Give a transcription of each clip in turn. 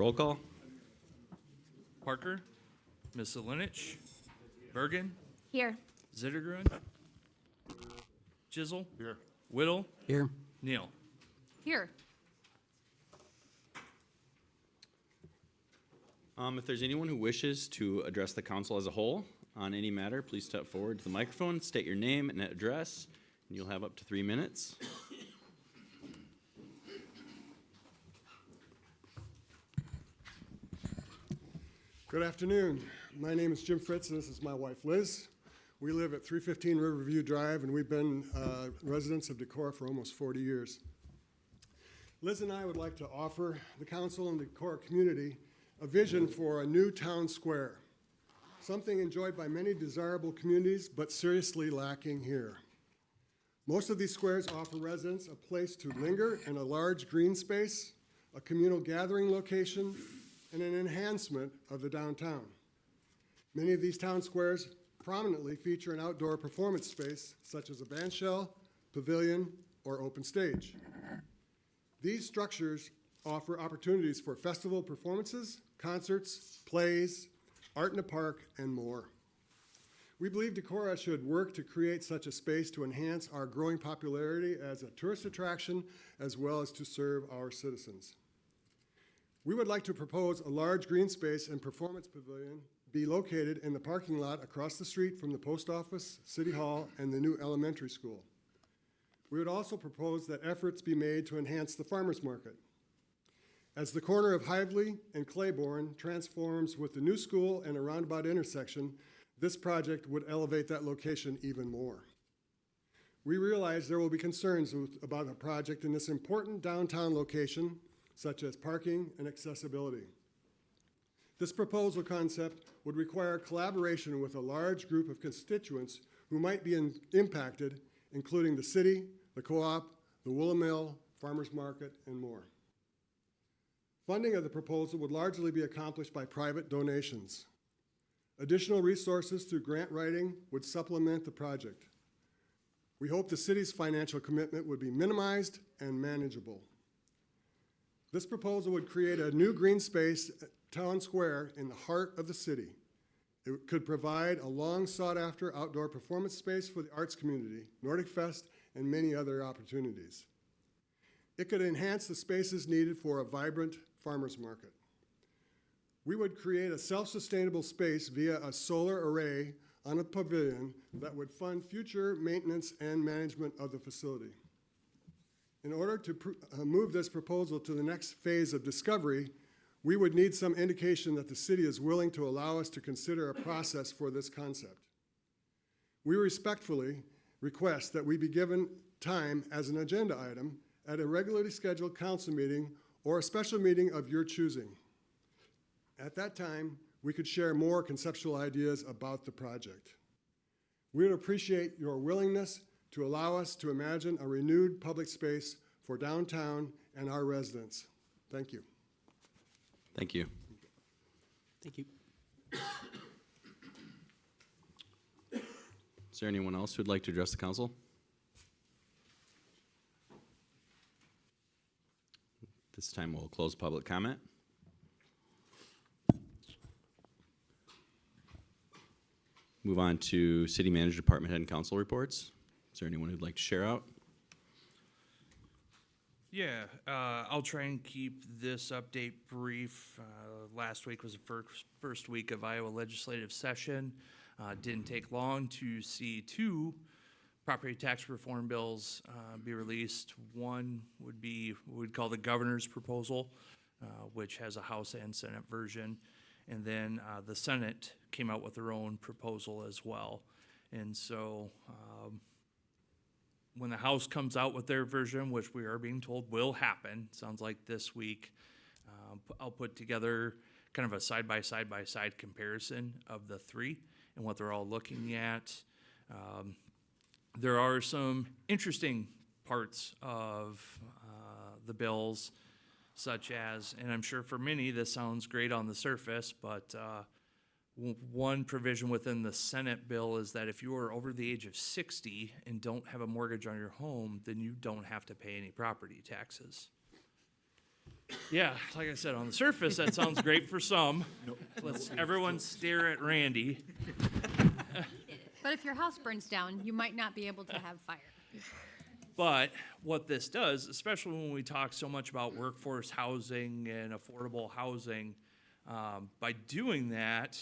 Roll call. Parker, Ms. Zelinich, Bergen, Here. Zittergrund, Chisel, Here. Whittle, Here. Neal. Here. If there's anyone who wishes to address the council as a whole on any matter, please step forward to the microphone, state your name and address, and you'll have up to 3 minutes. Good afternoon. My name is Jim Fritz, and this is my wife, Liz. We live at 315 Riverview Drive, and we've been residents of Decorah for almost 40 years. Liz and I would like to offer the council and the Decorah community a vision for a new town square, something enjoyed by many desirable communities, but seriously lacking here. Most of these squares offer residents a place to linger and a large green space, a communal gathering location, and an enhancement of the downtown. Many of these town squares prominently feature an outdoor performance space, such as a bandshell, pavilion, or open stage. These structures offer opportunities for festival performances, concerts, plays, art in a park, and more. We believe Decorah should work to create such a space to enhance our growing popularity as a tourist attraction, as well as to serve our citizens. We would like to propose a large green space and performance pavilion be located in the parking lot across the street from the post office, city hall, and the new elementary school. We would also propose that efforts be made to enhance the farmers market. As the corner of Hively and Claiborne transforms with the new school and a roundabout intersection, this project would elevate that location even more. We realize there will be concerns about a project in this important downtown location, such as parking and accessibility. This proposal concept would require collaboration with a large group of constituents who might be impacted, including the city, the co-op, the Woolen Mill, farmers market, and more. Funding of the proposal would largely be accomplished by private donations. Additional resources through grant writing would supplement the project. We hope the city's financial commitment would be minimized and manageable. This proposal would create a new green space town square in the heart of the city. It could provide a long sought-after outdoor performance space for the arts community, Nordic Fest, and many other opportunities. It could enhance the spaces needed for a vibrant farmers market. We would create a self-sustainable space via a solar array on a pavilion that would fund future maintenance and management of the facility. In order to move this proposal to the next phase of discovery, we would need some indication that the city is willing to allow us to consider a process for this concept. We respectfully request that we be given time as an agenda item at a regularly scheduled council meeting or a special meeting of your choosing. At that time, we could share more conceptual ideas about the project. We would appreciate your willingness to allow us to imagine a renewed public space for downtown and our residents. Thank you. Thank you. Thank you. Is there anyone else who'd like to address the council? This time we'll close public comment. Move on to city manager, department head, and council reports. Is there anyone who'd like to share out? Yeah, I'll try and keep this update brief. Last week was the first week of Iowa legislative session. Didn't take long to see two property tax reform bills be released. One would be what we'd call the governor's proposal, which has a House and Senate version. And then the Senate came out with their own proposal as well. And so when the House comes out with their version, which we are being told will happen, sounds like this week, I'll put together kind of a side-by-side comparison of the three and what they're all looking at. There are some interesting parts of the bills, such as, and I'm sure for many this sounds great on the surface, but one provision within the Senate bill is that if you are over the age of 60 and don't have a mortgage on your home, then you don't have to pay any property taxes. Yeah, like I said, on the surface, that sounds great for some. Let's everyone stare at Randy. But if your house burns down, you might not be able to have fire. But what this does, especially when we talk so much about workforce housing and affordable housing, by doing that,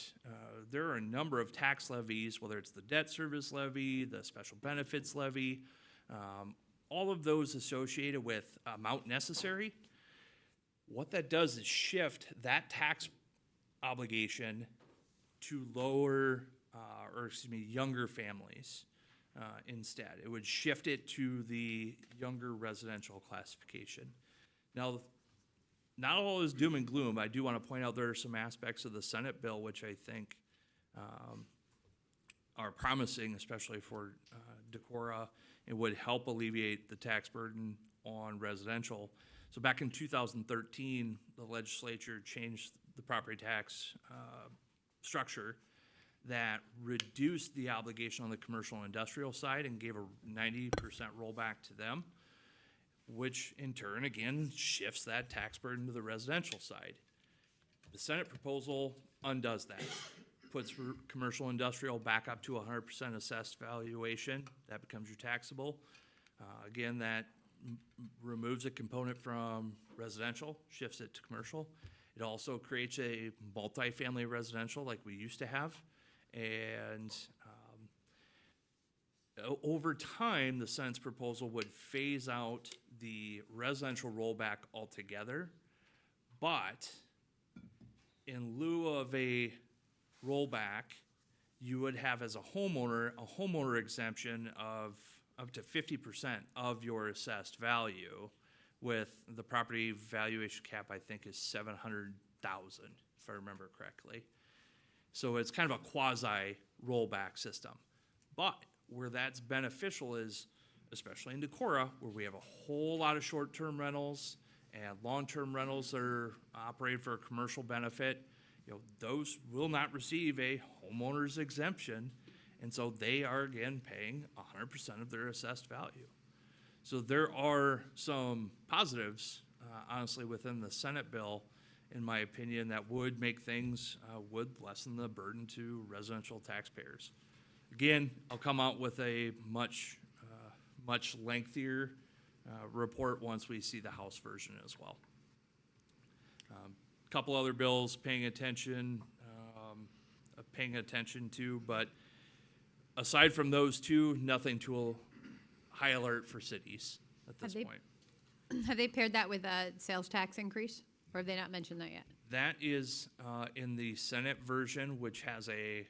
there are a number of tax levies, whether it's the debt service levy, the special benefits levy, all of those associated with amount necessary. What that does is shift that tax obligation to lower, younger families instead. It would shift it to the younger residential classification. Now, not all is doom and gloom. I do want to point out there are some aspects of the Senate bill which I think are promising, especially for Decorah. It would help alleviate the tax burden on residential. So back in 2013, the legislature changed the property tax structure that reduced the obligation on the commercial and industrial side and gave a 90% rollback to them, which in turn, again, shifts that tax burden to the residential side. The Senate proposal undoes that, puts commercial industrial back up to 100% assessed valuation. That becomes your taxable. Again, that removes a component from residential, shifts it to commercial. It also creates a multifamily residential like we used to have. And over time, the Senate's proposal would phase out the residential rollback altogether. But in lieu of a rollback, you would have as a homeowner exemption of up to 50% of your assessed value, with the property valuation cap, I think, is $700,000, if I remember correctly. So it's kind of a quasi rollback system. But where that's beneficial is, especially in Decorah, where we have a whole lot of short-term rentals and long-term rentals that are operated for a commercial benefit, those will not receive a homeowner's exemption. And so they are, again, paying 100% of their assessed value. So there are some positives, honestly, within the Senate bill, in my opinion, that would make things, would lessen the burden to residential taxpayers. Again, I'll come out with a much lengthier report once we see the House version as well. A couple other bills paying attention to, but aside from those two, nothing to high alert for cities at this point. Have they paired that with a sales tax increase, or have they not mentioned that yet? That is in the Senate version, which has a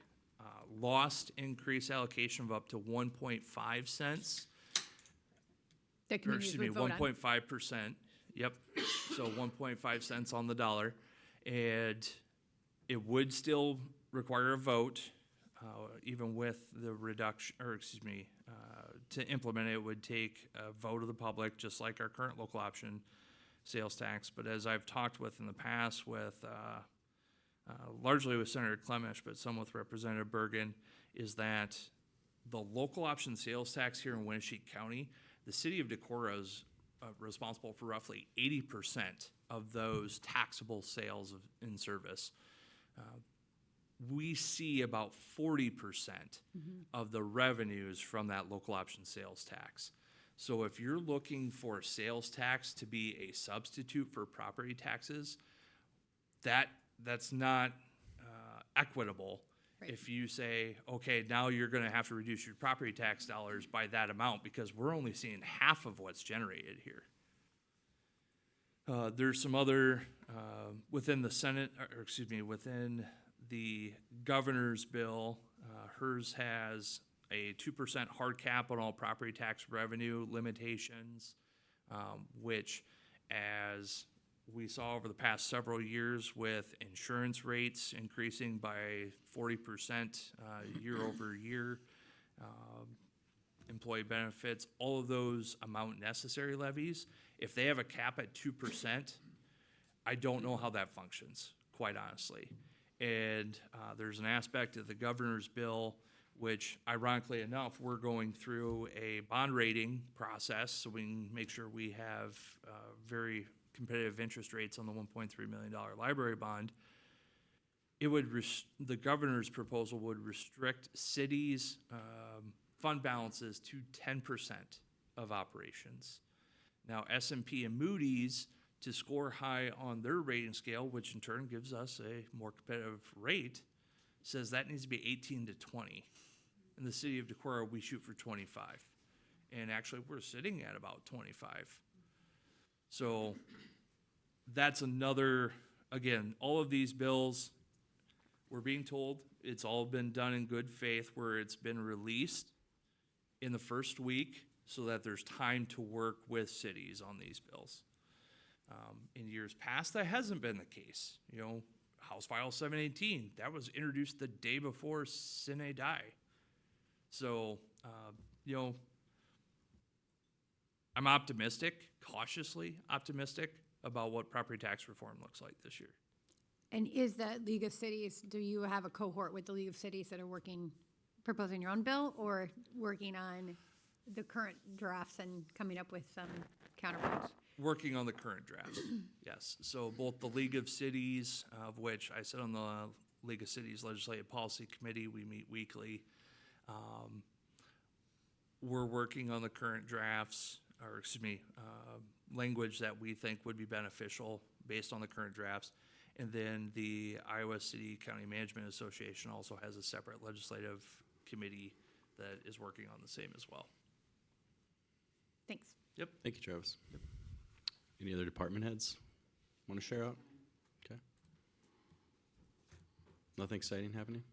lost increase allocation of up to 1.5 cents. That communities would vote on. 1.5%. Yep. So 1.5 cents on the dollar. And it would still require a vote, even with the reduction, to implement it would take a vote of the public, just like our current local option sales tax. But as I've talked with in the past with, largely with Senator Clemish, but some with Representative Bergen, is that the local option sales tax here in Winnebago County, the city of Decorah is responsible for roughly 80% of those taxable sales in service. We see about 40% of the revenues from that local option sales tax. So if you're looking for sales tax to be a substitute for property taxes, that's not equitable. Right. If you say, okay, now you're going to have to reduce your property tax dollars by that amount because we're only seeing half of what's generated here. There's some other, within the Senate, within the governor's bill, hers has a 2% hard cap on all property tax revenue limitations, which, as we saw over the past several years with insurance rates increasing by 40% year over year, employee benefits, all of those amount necessary levies, if they have a cap at 2%, I don't know how that functions, quite honestly. And there's an aspect of the governor's bill, which ironically enough, we're going through a bond rating process so we can make sure we have very competitive interest rates on the $1.3 million library bond, it would, the governor's proposal would restrict cities' fund balances to 10% of operations. Now, S&P and Moody's, to score high on their rating scale, which in turn gives us a more competitive rate, says that needs to be 18 to 20. In the city of Decorah, we shoot for 25. And actually, we're sitting at about 25. So that's another, again, all of these bills, we're being told it's all been done in good faith, where it's been released in the first week so that there's time to work with cities on these bills. In years past, that hasn't been the case. You know, House File 718, that was introduced the day before Sine Die. So, you know, I'm optimistic, cautiously optimistic about what property tax reform looks like this year. And is the League of Cities, do you have a cohort with the League of Cities that are proposing your own bill, or working on the current drafts and coming up with some counterparts? Working on the current drafts, yes. So both the League of Cities, of which I sit on the League of Cities Legislative Policy Committee, we meet weekly. We're working on the current drafts, or excuse me, language that we think would be beneficial based on the current drafts. And then the Iowa City County Management Association also has a separate legislative committee that is working on the same as well. Thanks. Yep. Thank you, Travis. Any other department heads want to share out? Okay. Nothing exciting happening?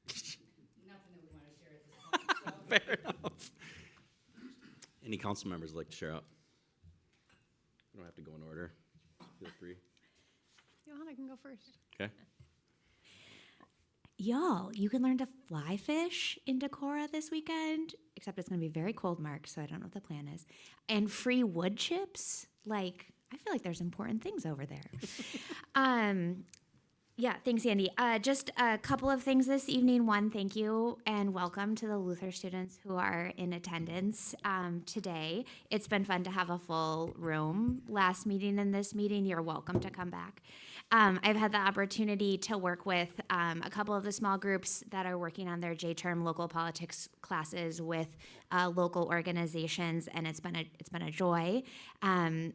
Nothing that we want to share at this point. So. Fair enough. Any council members like to share out? You don't have to go in order. Feel free. Johanna can go first. Okay. Y'all, you can learn to fly fish in Decorah this weekend, except it's going to be very cold, Mark, so I don't know what the plan is. And free wood chips. Like, I feel like there's important things over there. Yeah, thanks, Andy. Just a couple of things this evening. One, thank you and welcome to the Luther students who are in attendance today. It's been fun to have a full room last meeting and this meeting. You're welcome to come back. I've had the opportunity to work with a couple of the small groups that are working on their J-term local politics classes with local organizations, and it's been a joy,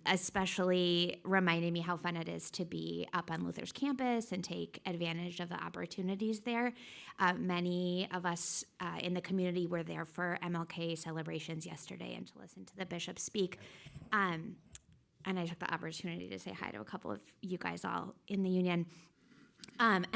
especially reminding me how fun it is to be up on Luther's campus and take advantage of the opportunities there. Many of us in the community were there for MLK celebrations yesterday and to listen to the bishop speak. And I took the opportunity to say hi to a couple of you guys all in the union. And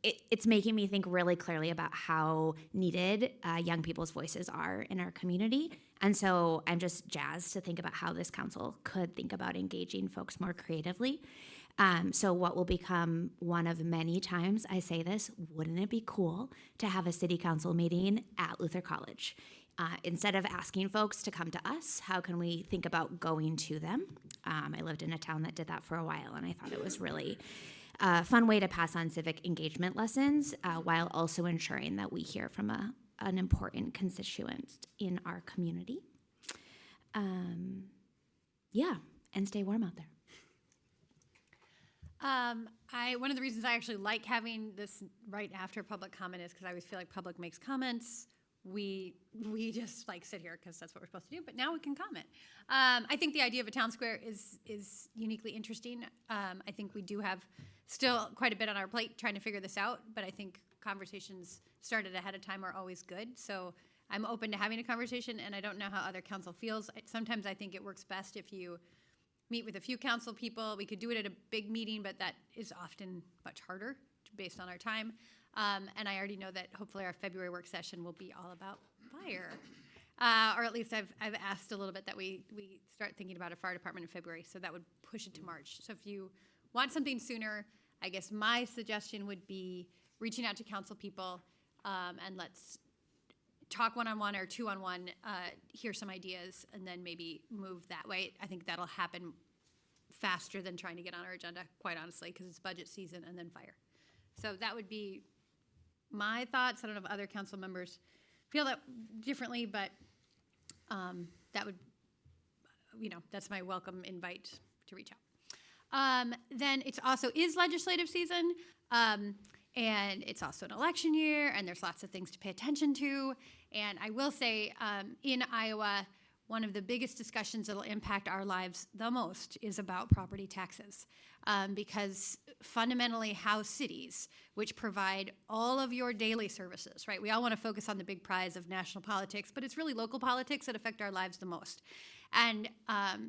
it's making me think really clearly about how needed young people's voices are in our community. And so I'm just jazzed to think about how this council could think about engaging folks more creatively. So what will become one of many times I say this, wouldn't it be cool to have a city council meeting at Luther College? Instead of asking folks to come to us, how can we think about going to them? I lived in a town that did that for a while, and I thought it was really a fun way to pass on civic engagement lessons while also ensuring that we hear from an important constituent in our community. Yeah, and stay warm out there. One of the reasons I actually like having this right after public comment is because I always feel like public makes comments. We just like sit here because that's what we're supposed to do, but now we can comment. I think the idea of a town square is uniquely interesting. I think we do have still quite a bit on our plate trying to figure this out, but I think conversations started ahead of time are always good. So I'm open to having a conversation, and I don't know how other council feels. Sometimes I think it works best if you meet with a few council people. We could do it at a big meeting, but that is often much harder based on our time. And I already know that hopefully our February work session will be all about fire. Or at least I've asked a little bit that we start thinking about a fire department in February, so that would push it to March. So if you want something sooner, I guess my suggestion would be reaching out to council people and let's talk one-on-one or two-on-one, hear some ideas, and then maybe move that way. I think that'll happen faster than trying to get on our agenda, quite honestly, because it's budget season and then fire. So that would be my thoughts. I don't know if other council members feel that differently, but that would that's my welcome invite to reach out. Then it's also is legislative season, and it's also an election year, and there's lots of things to pay attention to. And I will say, in Iowa, one of the biggest discussions that will impact our lives the most is about property taxes, because fundamentally how cities, which provide all of your daily services, right? We all want to focus on the big prize of national politics, but it's really local politics that affect our lives the most. And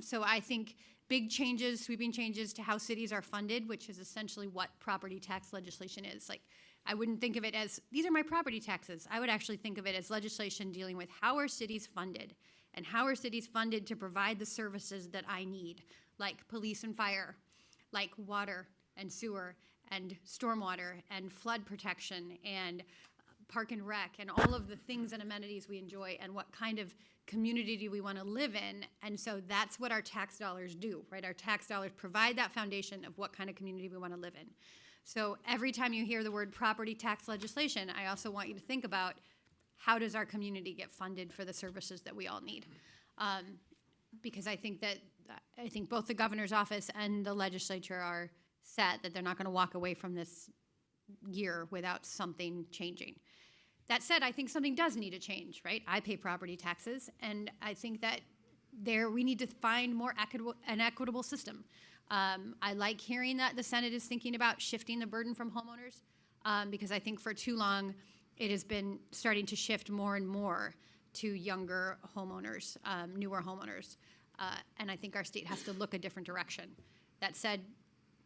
so I think big changes, sweeping changes to how cities are funded, which is essentially what property tax legislation is. Like, I wouldn't think of it as, these are my property taxes. I would actually think of it as legislation dealing with how are cities funded, and how are cities funded to provide the services that I need, like police and fire, like water and sewer and stormwater and flood protection and park and rec and all of the things and amenities we enjoy, and what kind of community do we want to live in. And so that's what our tax dollars do, right? Our tax dollars provide that foundation of what kind of community we want to live in. So every time you hear the word property tax legislation, I also want you to think about, how does our community get funded for the services that we all need? Because I think both the governor's office and the legislature are set that they're not going to walk away from this year without something changing. That said, I think something does need to change, right? I pay property taxes, and I think that we need to find an equitable system. I like hearing that the Senate is thinking about shifting the burden from homeowners, because I think for too long it has been starting to shift more and more to younger homeowners, newer homeowners, and I think our state has to look a different direction. That said,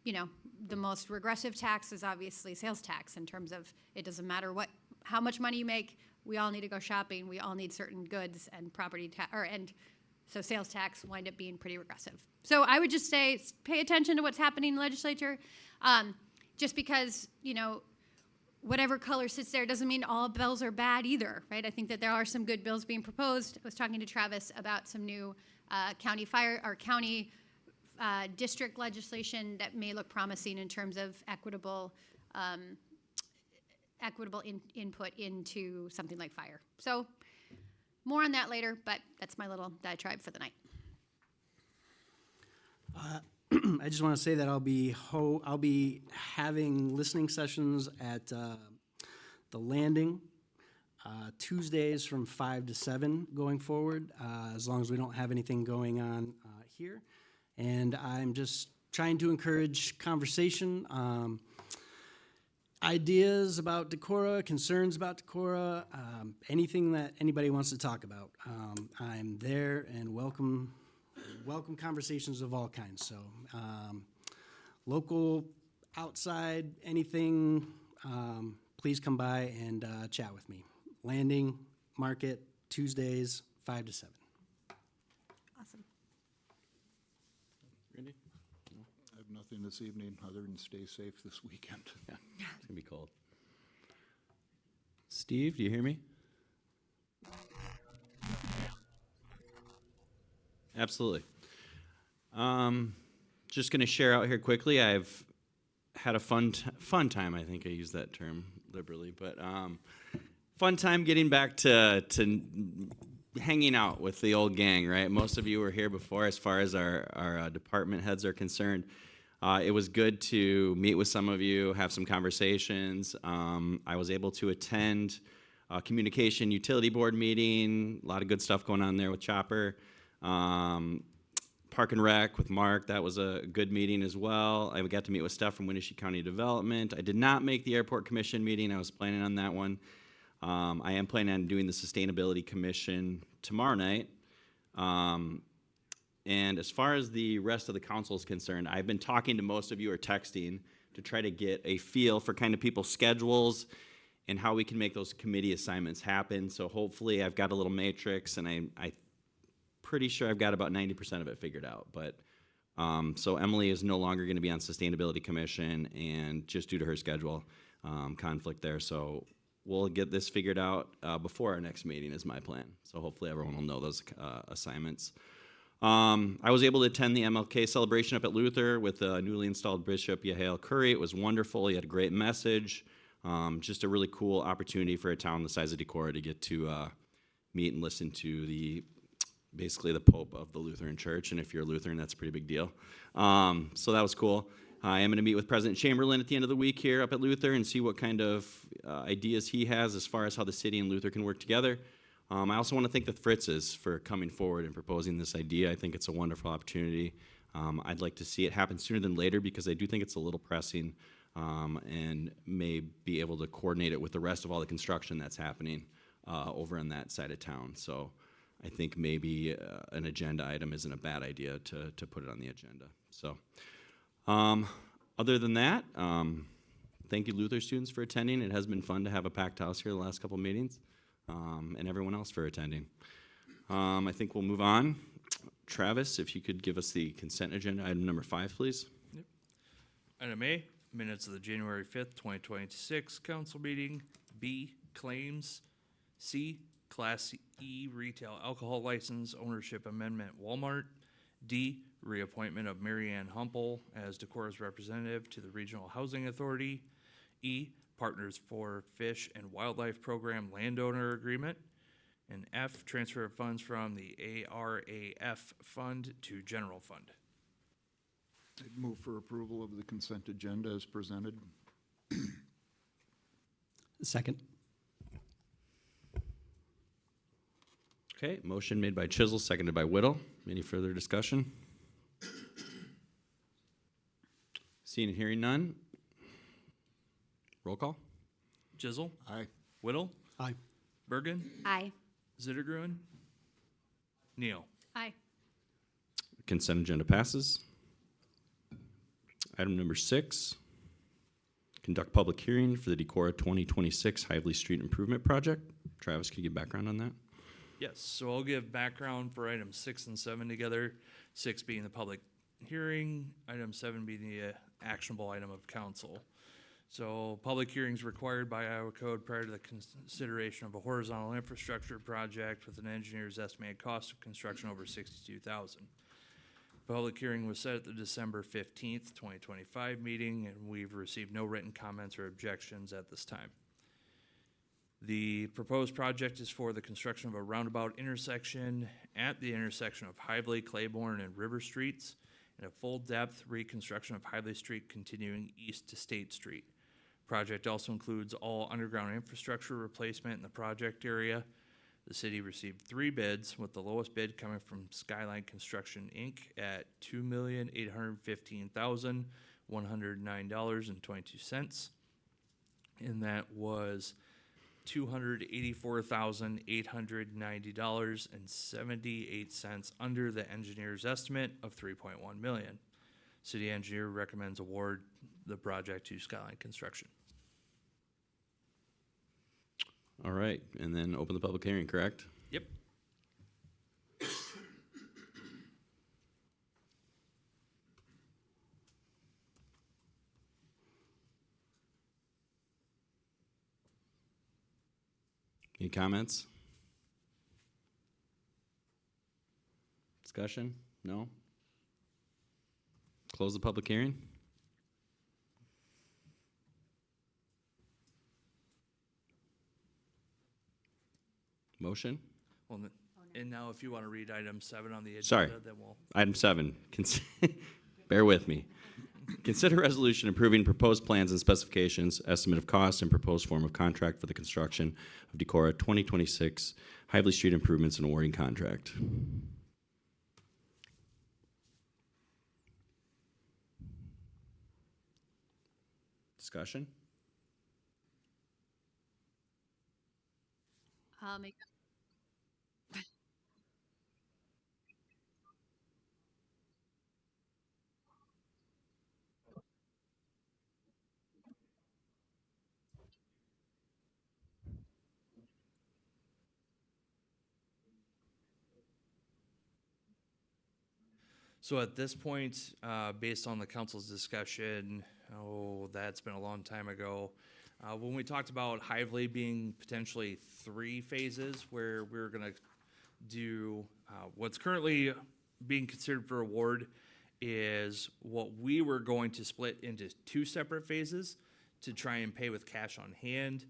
the most regressive tax is obviously sales tax, in terms of it doesn't matter how much money you make, we all need to go shopping, we all need certain goods, and so sales tax wind up being pretty regressive. So I would just say, pay attention to what's happening in the legislature. Just because, whatever color sits there doesn't mean all bills are bad either, right? I think that there are some good bills being proposed. I was talking to Travis about some new county district legislation that may look promising in terms of equitable input into something like fire. So more on that later, but that's my little diatribe for the night. I just want to say that I'll be having listening sessions at the Landing Tuesdays from 5 to 7 going forward, as long as we don't have anything going on here. And I'm just trying to encourage conversation, ideas about Decorah, concerns about Decorah, anything that anybody wants to talk about. I'm there and welcome conversations of all kinds. So local, outside, anything, please come by and chat with me. Landing Market, Tuesdays, 5 to 7. Awesome. Randy? I have nothing this evening other than stay safe this weekend. Yeah, it's gonna be cold. Steve, do you hear me? Absolutely. Just gonna share out here quickly. I've had a fun time. I think I use that term liberally, but fun time getting back to hanging out with the old gang. Right, most of you were here before, as far as our department heads are concerned. It was good to meet with some of you, have some conversations. I was able to attend a communication utility board meeting. A lot of good stuff going on there with Chopper. Park and Rec with Mark, that was a good meeting as well. I got to meet with Steph from Winnebago County Development. I did not make the Airport Commission meeting. I was planning on that one. I am planning on doing the Sustainability Commission tomorrow night. And as far as the rest of the council is concerned, I've been talking to most of you or texting to try to get a feel for kind of people's schedules and how we can make those committee assignments happen. So hopefully I've got a little matrix, and I'm pretty sure I've got about 90% of it figured out. But so Emily is no longer going to be on Sustainability Commission, and just due to her schedule conflict there. So we'll get this figured out before our next meeting is my plan. So hopefully everyone will know those assignments. I was able to attend the MLK celebration up at Luther with the newly installed Bishop Yahael Curry. It was wonderful. He had a great message. Just a really cool opportunity for a town the size of Decorah to get to meet and listen to the basically the Pope of the Lutheran Church, and if you're a Lutheran, that's a pretty big deal. So that was cool. I am going to meet with President Chamberlain at the end of the week here up at Luther and see what kind of ideas he has as far as how the city and Luther can work together. I also want to thank the Fritzes for coming forward and proposing this idea. I think it's a wonderful opportunity. I'd like to see it happen sooner than later because I do think it's a little pressing, and may be able to coordinate it with the rest of all the construction that's happening over on that side of town. So I think maybe an agenda item isn't a bad idea to put it on the agenda. So other than that, thank you Luther students for attending. It has been fun to have a packed house here the last couple meetings, and everyone else for attending. I think we'll move on. Travis, if you could give us the consent agenda, item number 5, please. Item A, minutes of the January 5th, 2026 council meeting. B, claims. C, Class E retail alcohol license ownership amendment Walmart. D, reappointment of Mary Ann Humple as Decorah's representative to the Regional Housing Authority. E, Partners for Fish and Wildlife Program landowner agreement. And F, transfer of funds from the ARAF fund to general fund. I'd move for approval of the consent agenda as presented. Second. Okay, motion made by Chisel, seconded by Whittle. Any further discussion? Seeing and hearing none. Roll call. Chisel, Aye. Whittle, Aye. Bergen, Aye. Zittergruen, Neal. Aye. Consent agenda passes. Item number 6, conduct public hearing for the Decorah 2026 Hively Street Improvement Project. Travis, can you give background on that? Yes, so I'll give background for items 6 and 7 together, 6 being the public hearing, item 7 being the actionable item of council. So public hearings required by Iowa Code prior to the consideration of a horizontal infrastructure project with an engineer's estimated cost of construction over $62,000. Public hearing was set at the December 15th, 2025 meeting, and we've received no written comments or objections at this time. The proposed project is for the construction of a roundabout intersection at the intersection of Hively, Claiborne, and River Streets, and a full-depth reconstruction of Hively Street continuing east to State Street. Project also includes all underground infrastructure replacement in the project area. The city received 3 bids, with the lowest bid coming from Skyline Construction, Inc. at $2,815,109.22. And that was $284,890.78 under the engineer's estimate of $3.1 million. City engineer recommends award the project to Skyline Construction. All right, and then open the public hearing, correct? Yep. Any comments? Discussion? No? Close the public hearing? Motion? Well, and now if you want to read item 7 on the agenda, Sorry. then we'll. Item 7, bear with me. Consider resolution approving proposed plans and specifications, estimate of cost, and proposed form of contract for the construction of Decorah 2026 Hively Street improvements and awarding contract. Discussion? I'll make So at this point, based on the council's discussion, that's been a long time ago. When we talked about Hively being potentially 3 phases, where we're gonna do, what's currently being considered for award is what we were going to split into 2 separate phases to try and pay with cash on hand.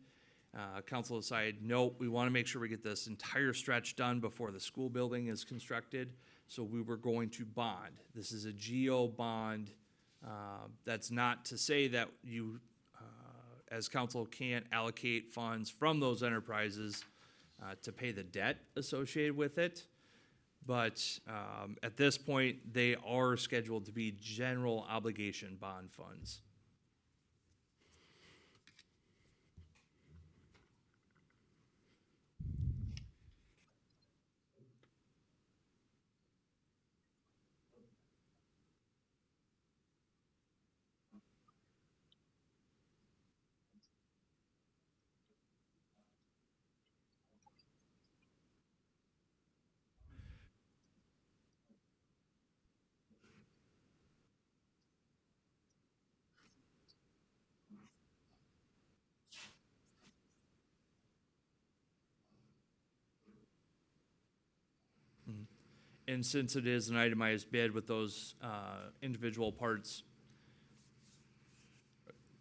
Council decided, nope, we want to make sure we get this entire stretch done before the school building is constructed. So we were going to bond. This is a GO bond. That's not to say that you, as council, can't allocate funds from those enterprises to pay the debt associated with it. But at this point, they are scheduled to be general obligation bond funds. And since it is an itemized bid with those individual parts,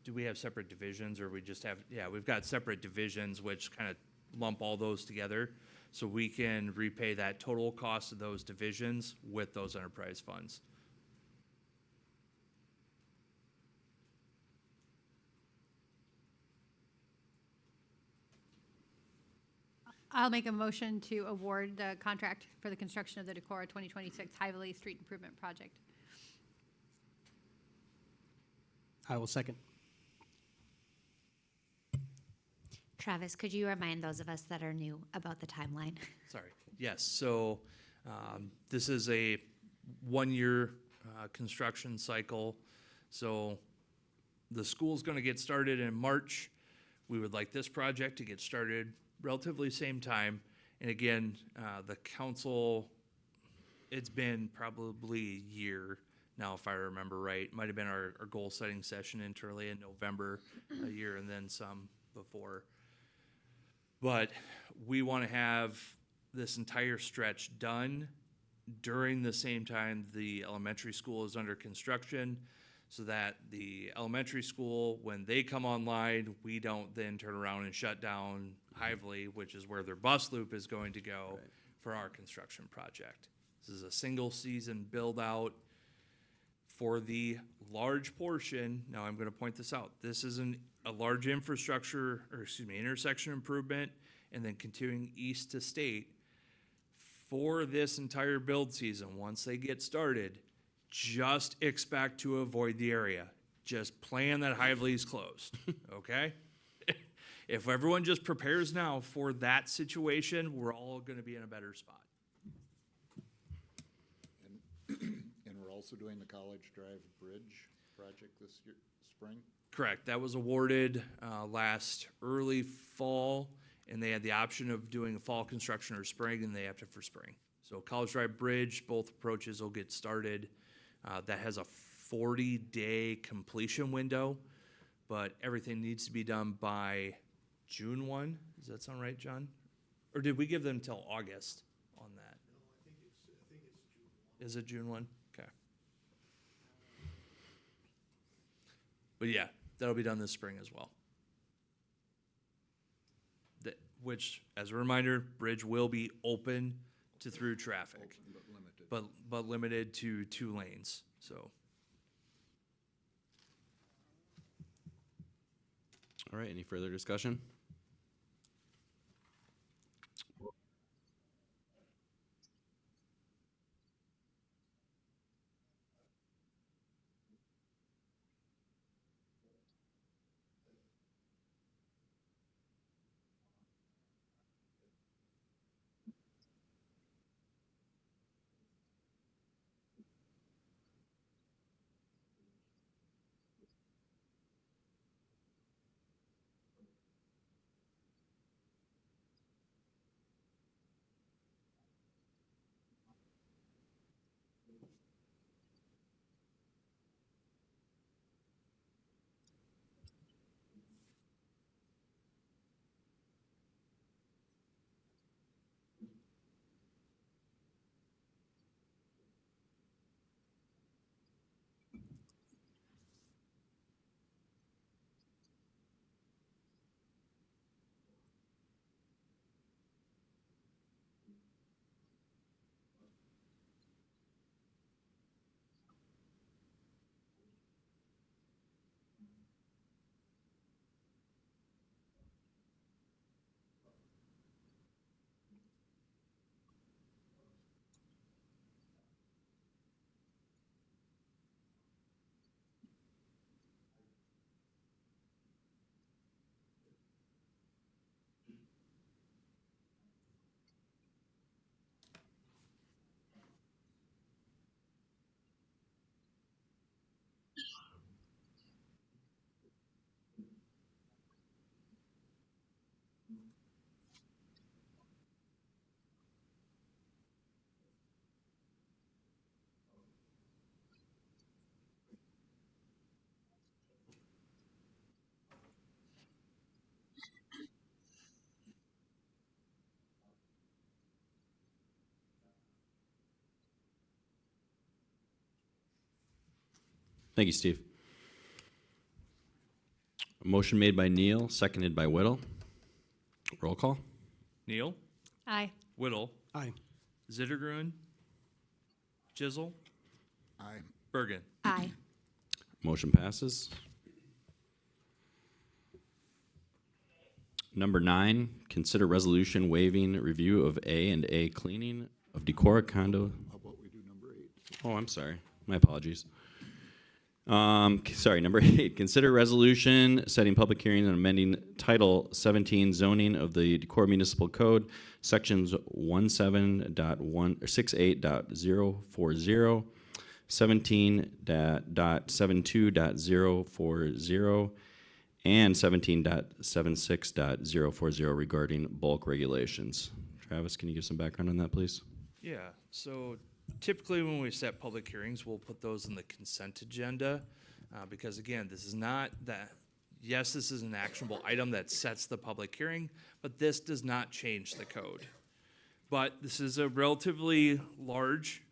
do we have separate divisions, or we just have, yeah, we've got separate divisions which kind of lump all those together, so we can repay that total cost of those divisions with those enterprise funds. I'll make a motion to award the contract for the construction of the Decorah 2026 Highvalley Street Improvement Project. I will second. Travis, could you remind those of us that are new about the timeline? Sorry, yes, so this is a one-year construction cycle. So the school's gonna get started in March. We would like this project to get started relatively same time. And again, the council, it's been probably a year now, if I remember right. Might have been our goal-setting session internally in November, a year and then some before. But we want to have this entire stretch done during the same time the elementary school is under construction, so that the elementary school, when they come online, we don't then turn around and shut down Hively, which is where their bus loop is going to go for our construction project. This is a single season build out for the large portion. Now I'm going to point this out. This is a large infrastructure, or excuse me, intersection improvement, and then continuing east to state for this entire build season. Once they get started, just expect to avoid the area. Just plan that Hively's closed, okay? If everyone just prepares now for that situation, we're all gonna be in a better spot. And we're also doing the College Drive Bridge project this year, spring? Correct, that was awarded last early fall, and they had the option of doing a fall construction or spring, and they opted for spring. So College Drive Bridge, both approaches will get started. That has a 40-day completion window, but everything needs to be done by June 1. Does that sound right, John? Or did we give them till August on that? No, I think it's June 1. Is it June 1? Okay. But yeah, that'll be done this spring as well. Which, as a reminder, bridge will be open to through traffic. Open but limited. But limited to 2 lanes, so. All right, any further discussion? Thank you, Steve. A motion made by Neal, seconded by Whittle. Roll call. Neal, Aye. Whittle, Aye. Zittergruen, Chisel, Aye. Bergen. Aye. Motion passes. Number 9, consider resolution waiving review of A&A cleaning of Decorah condo. How about we do number 8? Oh, I'm sorry. My apologies. Sorry, number 8, consider resolution setting public hearing and amending Title 17 zoning of the Decorah Municipal Code, sections 17.1 or 68.040, 17.72.040, and 17.76.040 regarding bulk regulations. Travis, can you give some background on that, please? Yeah, so typically when we set public hearings, we'll put those in the consent agenda, because again, this is not that, yes, this is an actionable item that sets the public hearing, but this does not change the code. But this is a relatively large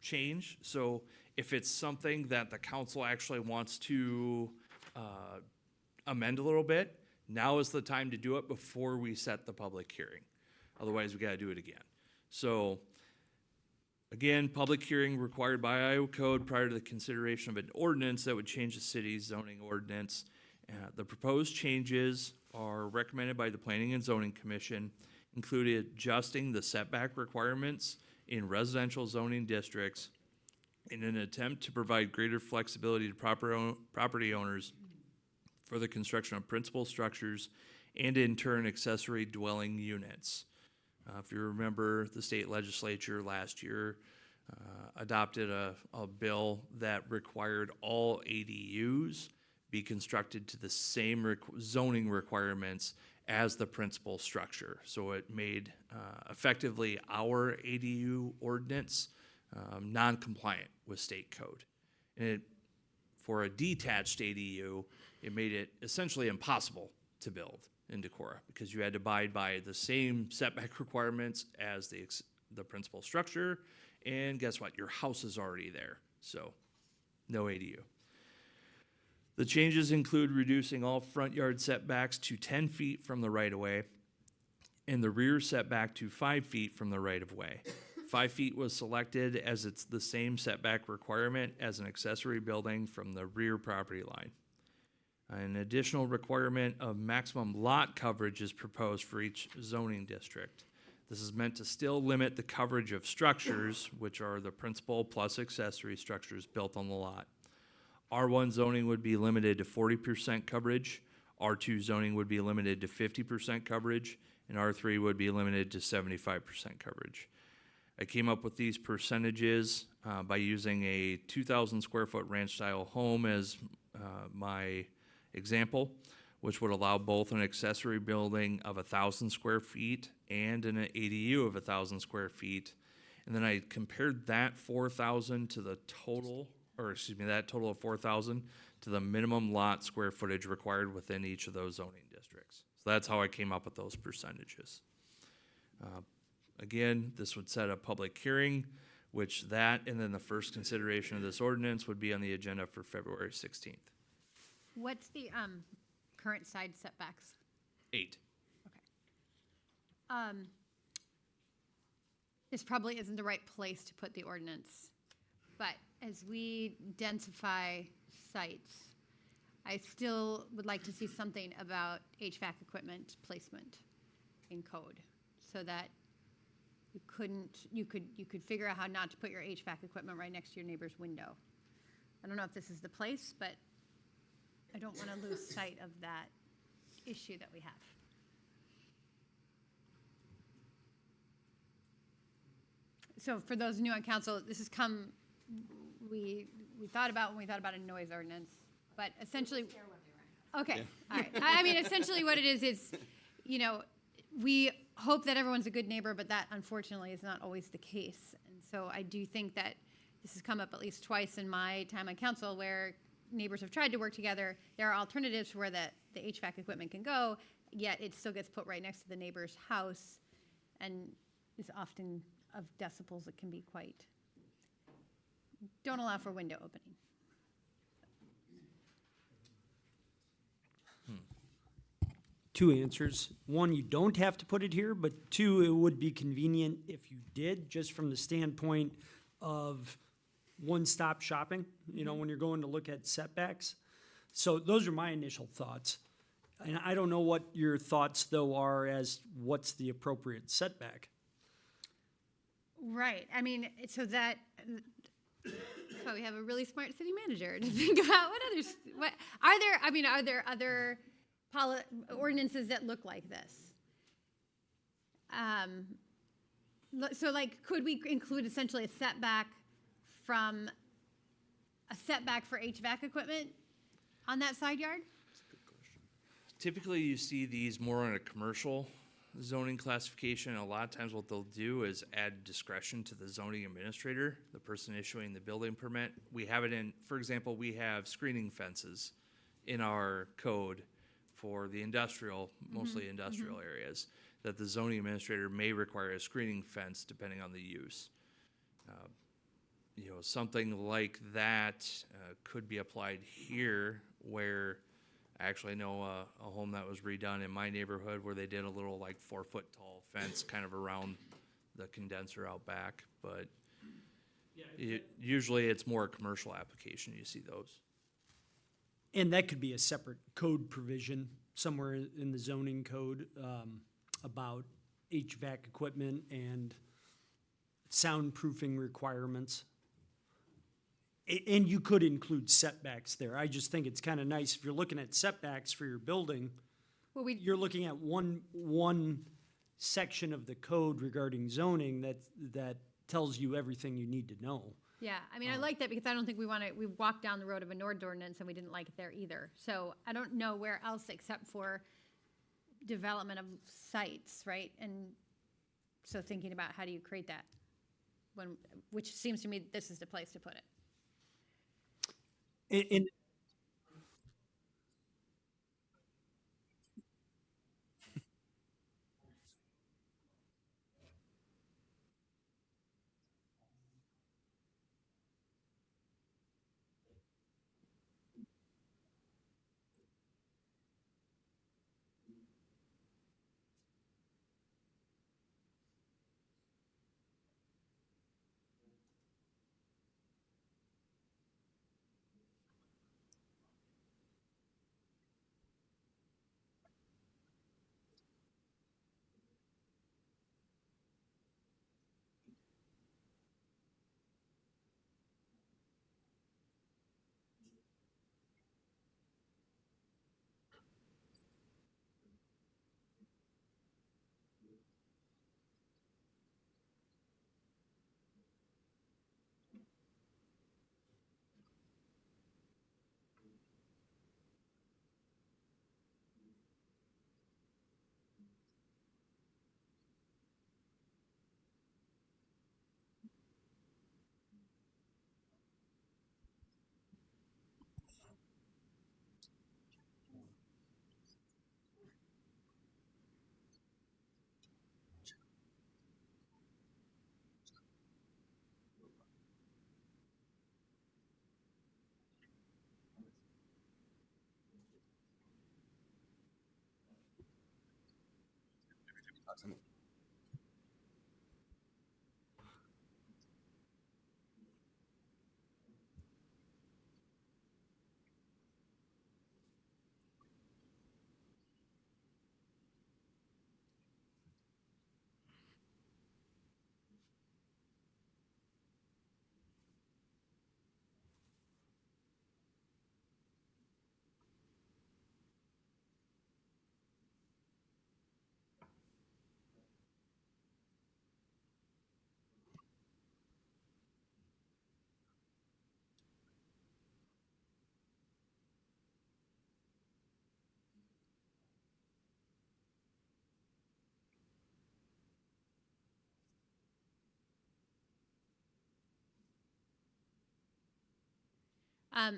change, so if it's something that the council actually wants to amend a little bit, now is the time to do it before we set the public hearing. Otherwise, we gotta do it again. So, again, public hearing required by Iowa code prior to the consideration of an ordinance that would change the city's zoning ordinance. The proposed changes are recommended by the Planning and Zoning Commission, including adjusting the setback requirements in residential zoning districts in an attempt to provide greater flexibility to property owners for the construction of principal structures and in turn accessory dwelling units. If you remember, the state legislature last year adopted a bill that required all ADUs be constructed to the same zoning requirements as the principal structure. So it made effectively our ADU ordinance non-compliant with state code. And for a detached ADU, it made it essentially impossible to build in Decorah because you had to abide by the same setback requirements as the principal structure, and guess what? Your house is already there, so no ADU. The changes include reducing all front yard setbacks to 10 feet from the right-of-way and the rear setback to 5 feet from the right-of-way. 5 feet was selected as it's the same setback requirement as an accessory building from the rear property line. An additional requirement of maximum lot coverage is proposed for each zoning district. This is meant to still limit the coverage of structures, which are the principal plus accessory structures built on the lot. R1 zoning would be limited to 40% coverage, R2 zoning would be limited to 50% coverage, and R3 would be limited to 75% coverage. I came up with these percentages by using a 2,000 square foot ranch style home as my example, which would allow both an accessory building of 1,000 square feet and an ADU of 1,000 square feet. And then I compared that 4,000 to the total, or excuse me, that total of 4,000 to the minimum lot square footage required within each of those zoning districts. So that's how I came up with those percentages. Again, this would set a public hearing, which that and then the first consideration of this ordinance would be on the agenda for February 16th. What's the current side setbacks? 8. This probably isn't the right place to put the ordinance, but as we densify sites, I still would like to see something about HVAC equipment placement in code, so that you could figure out how not to put your HVAC equipment right next to your neighbor's window. I don't know if this is the place, but I don't want to lose sight of that issue that we have. So for those new on council, this has come, we thought about when we thought about a noise ordinance, but essentially. Okay, all right. I mean, essentially what it is, we hope that everyone's a good neighbor, but that unfortunately is not always the case. And so I do think that this has come up at least twice in my time on council where neighbors have tried to work together. There are alternatives where the HVAC equipment can go, yet it still gets put right next to the neighbor's house and is often of decibels that can be quite, don't allow for window opening. two answers. One, you don't have to put it here, but two, it would be convenient if you did, just from the standpoint of one-stop shopping, you know, when you're going to look at setbacks. So those are my initial thoughts. And I don't know what your thoughts, though, are as what's the appropriate setback. Right, I mean, so that, so we have a really smart city manager to think about what are there other ordinances that look like this? So like, could we include essentially a setback for HVAC equipment on that side yard? Typically, you see these more on a commercial zoning classification. A lot of times what they'll do is add discretion to the zoning administrator, the person issuing the building permit. We have it in, for example, we have screening fences in our code for the industrial, mostly industrial areas, that the zoning administrator may require a screening fence depending on the use. You know, something like that could be applied here, where I actually know a home that was redone in my neighborhood where they did a little like 4-foot tall fence kind of around the condenser out back, but usually it's more a commercial application, you see those. And that could be a separate code provision somewhere in the zoning code about HVAC equipment and soundproofing requirements. And you could include setbacks there. I just think it's kind of nice, if you're looking at setbacks for your building, Well, you're looking at one section of the code regarding zoning that tells you everything you need to know. Yeah, I mean, I like that because I don't think we walked down the road of a Nord ordinance and we didn't like it there either. So I don't know where else except for development of sites, right? And so thinking about how do you create that, which seems to me this is the place to put it. And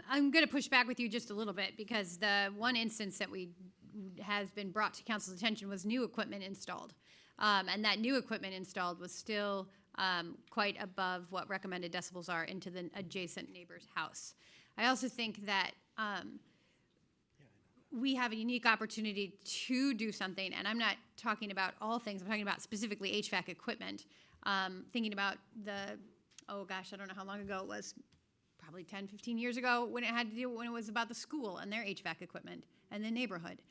I'm going to push back with you just a little bit because the one instance that has been brought to council's attention was new equipment installed. And that new equipment installed was still quite above what recommended decibels are into the adjacent neighbor's house. I also think that we have a unique opportunity to do something, and I'm not talking about all things, I'm talking about specifically HVAC equipment. Thinking about oh gosh, I don't know how long ago it was, probably 10, 15 years ago, when it was about the school and their HVAC equipment and the neighborhood.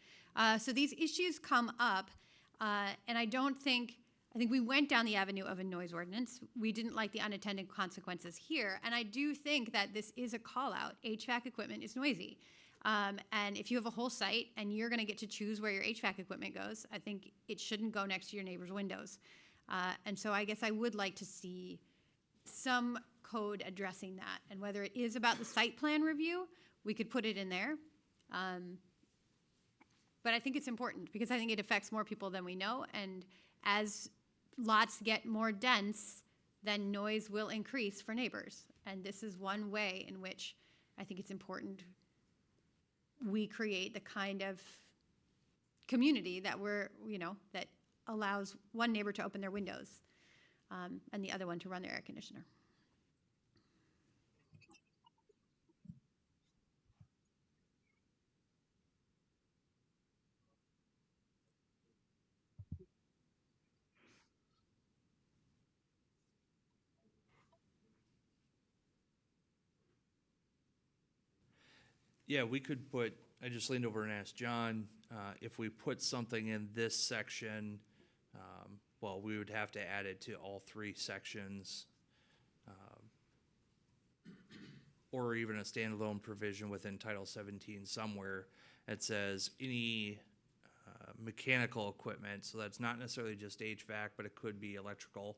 So these issues come up, and I think we went down the avenue of a noise ordinance. We didn't like the unintended consequences here, and I do think that this is a call out. HVAC equipment is noisy. And if you have a whole site and you're gonna get to choose where your HVAC equipment goes, I think it shouldn't go next to your neighbor's windows. And so I guess I would like to see some code addressing that. And whether it is about the site plan review, we could put it in there. But I think it's important because I think it affects more people than we know. And as lots get more dense, then noise will increase for neighbors. And this is one way in which I think it's important we create the kind of community that that allows one neighbor to open their windows and the other one to run their air conditioner. Yeah, we could put, I just leaned over and asked John, if we put something in this section, well, we would have to add it to all three sections. Or even a standalone provision within Title 17 somewhere that says any mechanical equipment, so that's not necessarily just HVAC, but it could be electrical,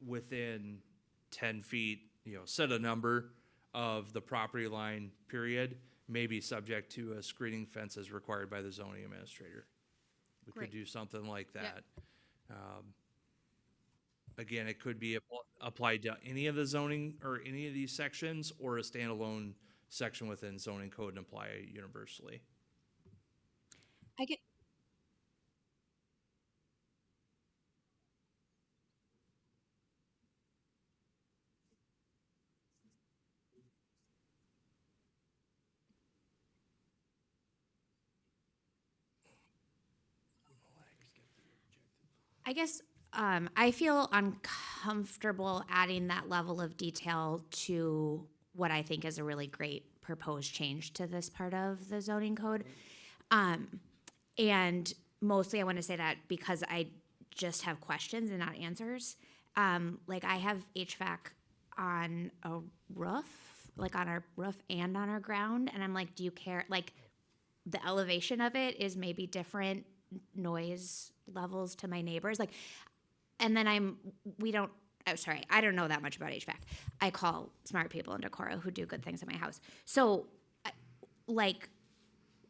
within 10 feet, set a number of the property line, period, may be subject to a screening fence as required by the zoning administrator. We Great. could do something like that. Again, it could be applied to any of the zoning or any of these sections, or a standalone section within zoning code and apply universally. I get. I guess I feel uncomfortable adding that level of detail to what I think is a really great proposed change to this part of the zoning code. And mostly I want to say that because I just have questions and not answers. Like I have HVAC on a roof, like on our roof and on our ground. And I'm like, do you care? Like the elevation of it is maybe different noise levels to my neighbors. Like, and then I don't know that much about HVAC. I call smart people in Decorah who do good things in my house. So like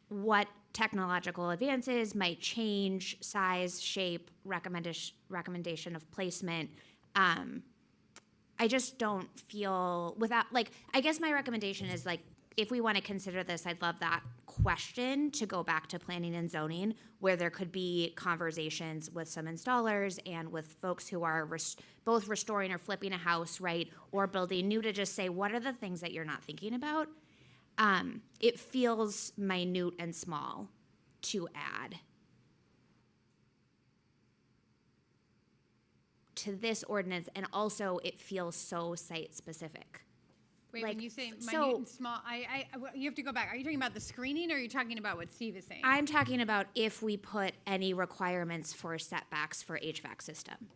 what technological advances might change size, shape, recommendation of placement. I just don't feel I guess my recommendation is like, if we want to consider this, I'd love that question to go back to planning and zoning, where there could be conversations with some installers and with folks who are both restoring or flipping a house, right, or building new, to just say, what are the things that you're not thinking about? It feels minute and small to add to this ordinance, and also it feels so site-specific. Wait, Like, when you say minute so- and small, you have to go back. Are you talking about the screening, or are you talking about what Steve is saying? I'm talking about if we put any requirements for setbacks for HVAC system,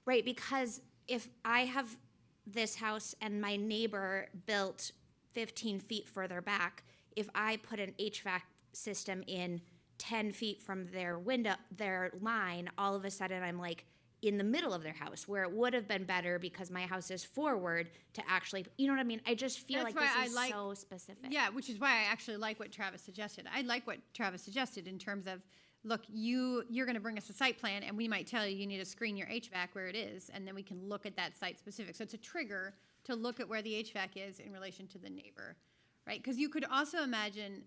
right? Because if I have this house and my neighbor built 15 feet further back, if I put an HVAC system in 10 feet from their window, their line, all of a sudden I'm like in the middle of their house, where it would have been better because my house is forward to actually, you know what I mean? I just feel That's like why this is I like- so specific. Yeah, which is why I actually like what Travis suggested. I like what Travis suggested in terms of, look, you're going to bring us a site plan, and we might tell you need to screen your HVAC where it is, and then we can look at that site specific. So it's a trigger to look at where the HVAC is in relation to the neighbor, right? Because you could also imagine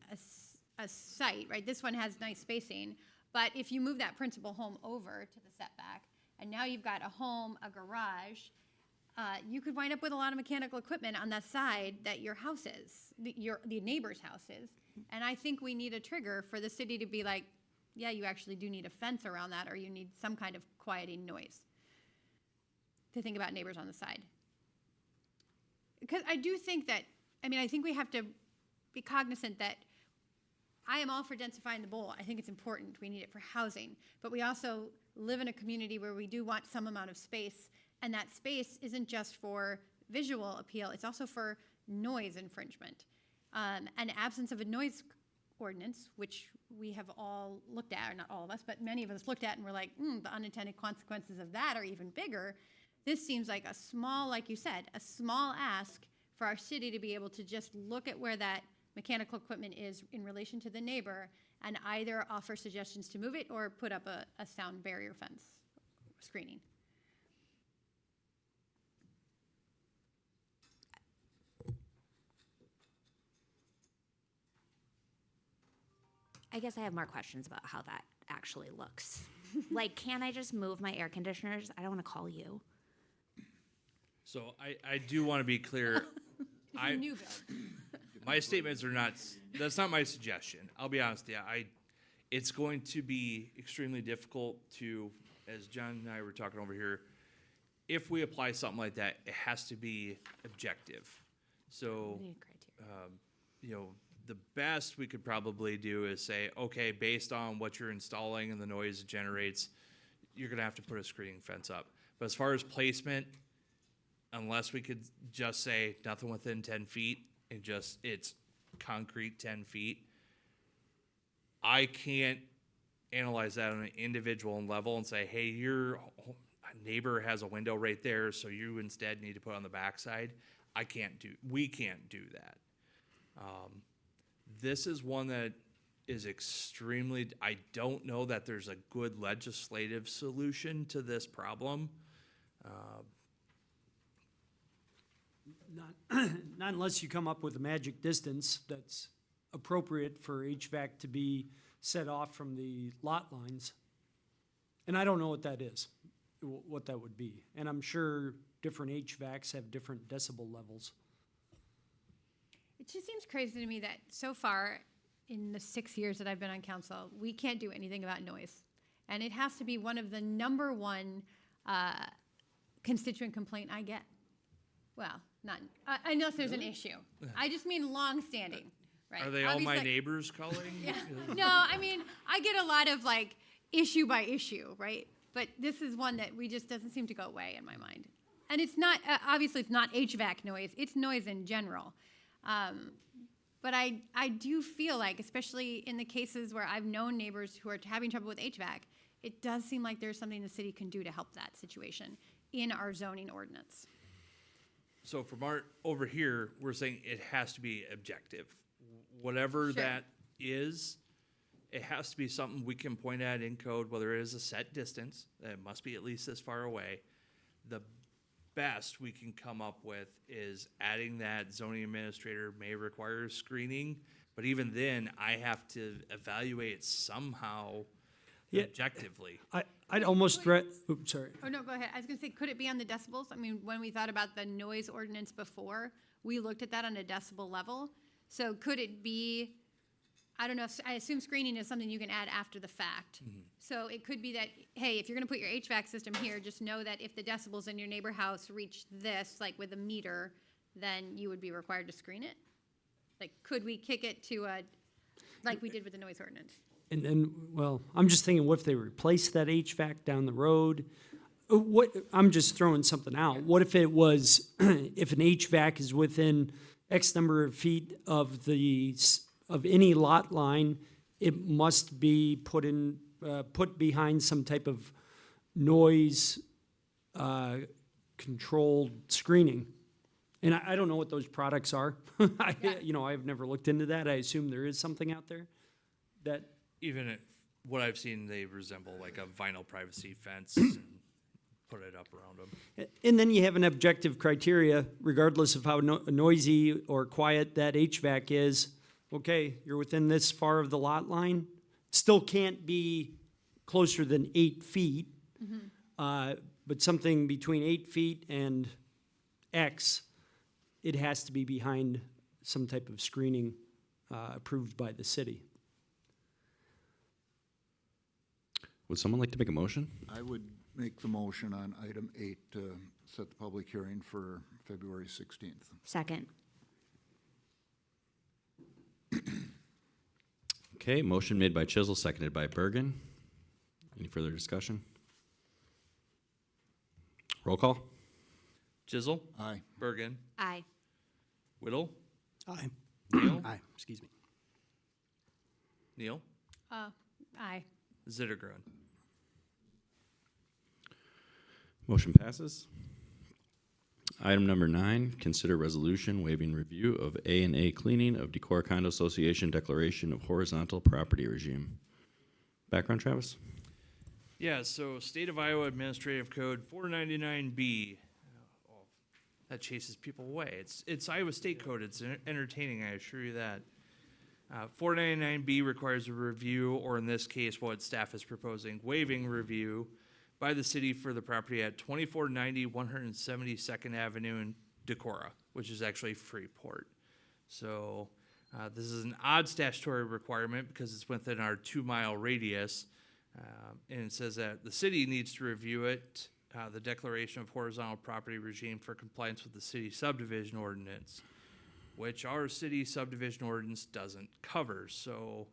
a site, right? This one has nice spacing, but if you move that principal home over to the setback, and now you've got a home, a garage, you could wind up with a lot of mechanical equipment on that side that your house is, the neighbor's house is. And I think we need a trigger for the city to be like, yeah, you actually do need a fence around that, or you need some kind of quieting noise to think about neighbors on the side. Because I do think that, I think we have to be cognizant that I am all for densifying the bowl. I think it's important. We need it for housing. But we also live in a community where we do want some amount of space. And that space isn't just for visual appeal, it's also for noise infringement. An absence of a noise ordinance, which we have all looked at, or not all of us, but many of us looked at and were like, the unintended consequences of that are even bigger. This seems like a small, like you said, a small ask for our city to be able to just look at where that mechanical equipment is in relation to the neighbor and either offer suggestions to move it or put up a sound barrier fence screening. I guess I have more questions about how that actually looks. Like, can I just move my air conditioners? I don't want to call you. So I do want to be clear. It's a new build. My statements are not, that's not my suggestion. I'll be honest, yeah, it's going to be extremely difficult to, as John and I were talking over here, if we apply something like that, it has to be objective. So, Need criteria. you know, the best we could probably do is say, okay, based on what you're installing and the noise it generates, you're gonna have to put a screening fence up. But as far as placement, unless we could just say nothing within 10 feet and just, it's concrete 10 feet, I can't analyze that on an individual level and say, hey, your neighbor has a window right there, so you instead need to put it on the backside. We can't do that. This is one that is extremely, I don't know that there's a good legislative solution to this problem. Not unless you come up with a magic distance that's appropriate for HVAC to be set off from the lot lines. And I don't know what that is, what that would be. And I'm sure different HVACs have different decibel levels. It just seems crazy to me that so far, in the 6 years that I've been on council, we can't do anything about noise. And it has to be one of the number one constituent complaint I get. Well, not, unless there's an issue. I just mean long-standing, right? Are they all my Obviously- neighbors calling? Yeah. No, I mean, I get a lot of like issue by issue, right? But this is one that we just doesn't seem to go away in my mind. And it's not, obviously it's not HVAC noise, it's noise in general. But I do feel like, especially in the cases where I've known neighbors who are having trouble with HVAC, it does seem like there's something the city can do to help that situation in our zoning ordinance. So from over here, we're saying it has to be objective. Whatever Sure. that is, it has to be something we can point at in code, whether it is a set distance, that it must be at least this far away. The best we can come up with is adding that zoning administrator may require screening, but even then, I have to evaluate it somehow Yeah. objectively. I'd almost oops, sorry. Oh, no, go ahead. I was gonna say, could it be on the decibels? I mean, when we thought about the noise ordinance before, we looked at that on a decibel level. So could it be, I don't know, I assume screening is something you can add after the fact. So it could be that, hey, if you're gonna put your HVAC system here, just know that if the decibels in your neighbor house reach this, like with a meter, then you would be required to screen it? Like, could we kick it to like we did with the noise ordinance? And then, well, I'm just thinking, what if they replace that HVAC down the road? I'm just throwing something out. What if it was, if an HVAC is within X number of feet of any lot line, it must be put behind some type of noise controlled screening. And I don't know what those products are. I've never looked into that. I assume there is something out there that. Even what I've seen, they resemble like a vinyl privacy fence and put it up around them. And then you have an objective criteria, regardless of how noisy or quiet that HVAC is. Okay, you're within this far of the lot line. Still can't be closer than 8 feet, but something between 8 feet and X, it has to be behind some type of screening approved by the city. Would someone like to make a motion? I would make the motion on item 8 to set the public hearing for February 16th. Second. Okay, motion made by Chisel, seconded by Bergen. Any further discussion? Roll call? Chisel, Aye. Bergen, Aye. Whittle, Aye. Neal, Aye, excuse me. Neal, Aye. Zittergren. Motion passes. Item number 9, consider resolution waiving review of A&A cleaning of Decorah Condo Association declaration of horizontal property regime. Background, Travis? Yeah, so State of Iowa Administrative Code 499B. Oh, that chases people away. It's Iowa State Code. It's entertaining, I assure you that. 499B requires a review, or in this case, what staff is proposing, waiving review by the city for the property at 2490 172nd Avenue in Decorah, which is actually Freeport. So this is an odd statutory requirement because it's within our 2-mile radius. And it says that the city needs to review it, the declaration of horizontal property regime for compliance with the city subdivision ordinance, which our city subdivision ordinance doesn't cover. So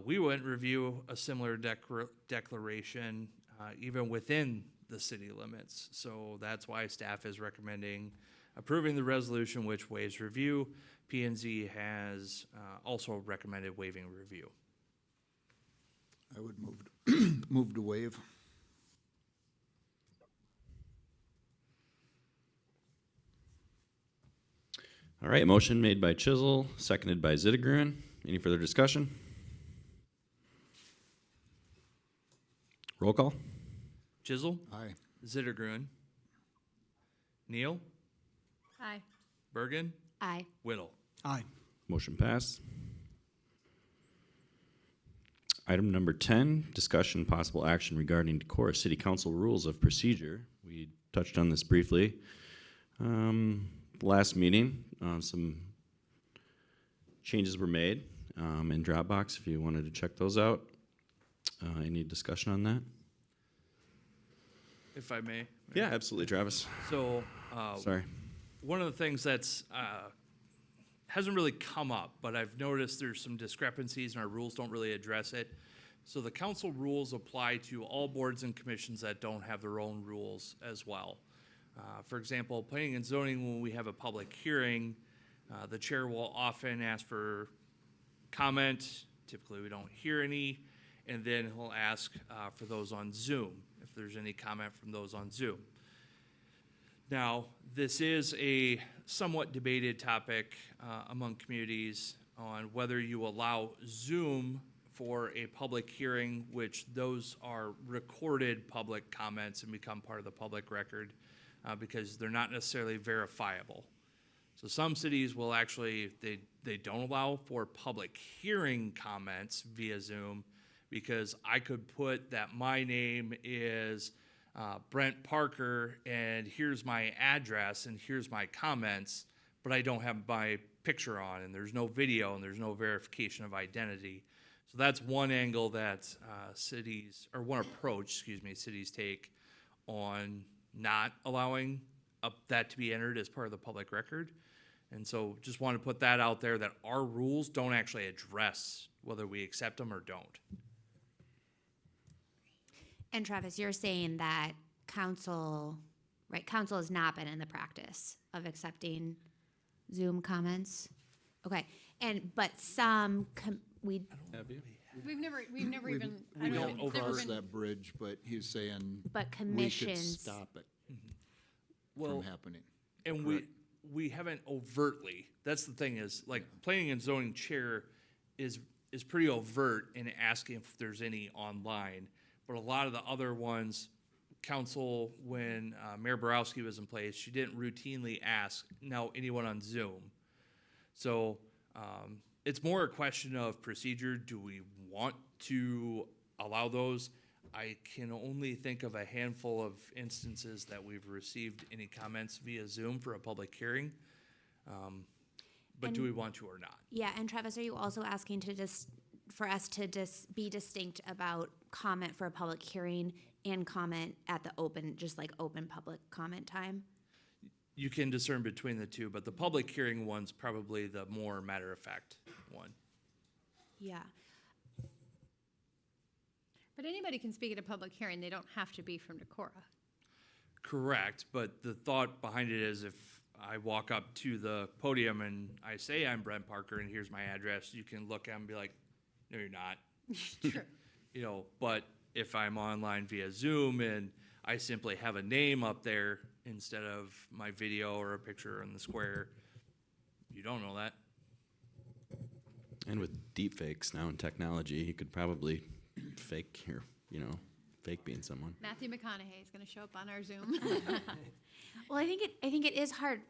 we wouldn't review a similar declaration even within the city limits. So that's why staff is recommending approving the resolution which waives review. P&Z has also recommended waiving review. I would move to waive. All right, motion made by Chisel, seconded by Zittigren. Any further discussion? Roll call? Chisel, Aye. Zittergruen, Neal, Aye. Bergen, Aye. Whittle. Aye. Motion passed. Item number 10, discussion possible action regarding Decorah City Council rules of procedure. We touched on this briefly. Last meeting, some changes were made in Dropbox if you wanted to check those out. Any discussion on that? If I may. Yeah, absolutely, Travis. So, Sorry. one of the things that's hasn't really come up, but I've noticed there's some discrepancies and our rules don't really address it. So the council rules apply to all boards and commissions that don't have their own rules as well. For example, planning and zoning, when we have a public hearing, the chair will often ask for comment. Typically, we don't hear any, and then he'll ask for those on Zoom, if there's any comment from those on Zoom. Now, this is a somewhat debated topic among communities on whether you allow Zoom for a public hearing, which those are recorded public comments and become part of the public record because they're not necessarily verifiable. So some cities will actually, they don't allow for public hearing comments via Zoom because I could put that my name is Brent Parker, and here's my address, and here's my comments, but I don't have my picture on, and there's no video, and there's no verification of identity. So that's one angle that one approach, cities take on not allowing that to be entered as part of the public record. And so just want to put that out there, that our rules don't actually address whether we accept them or don't. And Travis, you're saying that council has not been in the practice of accepting Zoom comments? Okay, but some, Have you? We've never even, I We don't don't think it's never cross been, that bridge, but he's saying but we could commissions. stop it Well, from happening. and we haven't overtly, that's the thing is, like, planning and zoning chair is pretty overt in asking if there's any online. But a lot of the other ones, council, when Mayor Borowski was in place, she didn't routinely ask, now anyone on Zoom. So it's more a question of procedure. Do we want to allow those? I can only think of a handful of instances that we've received any comments via Zoom for a public hearing. But do we want to or not? Yeah, and Travis, are you also asking for us to be distinct about comment for a public hearing and comment at the open, just like open public comment time? You can discern between the two, but the public hearing one's probably the more matter-of-fact one. Yeah. But anybody can speak at a public hearing. They don't have to be from Decorah. Correct, but the thought behind it is if I walk up to the podium and I say I'm Brent Parker and here's my address, you can look at me and be like, no, you're not. True. You know, but if I'm online via Zoom and I simply have a name up there instead of my video or a picture in the square, you don't know that. And with deepfakes now in technology, you could probably fake fake being someone. Matthew McConaughey is going to show up on our Zoom. Well, I think it is hard.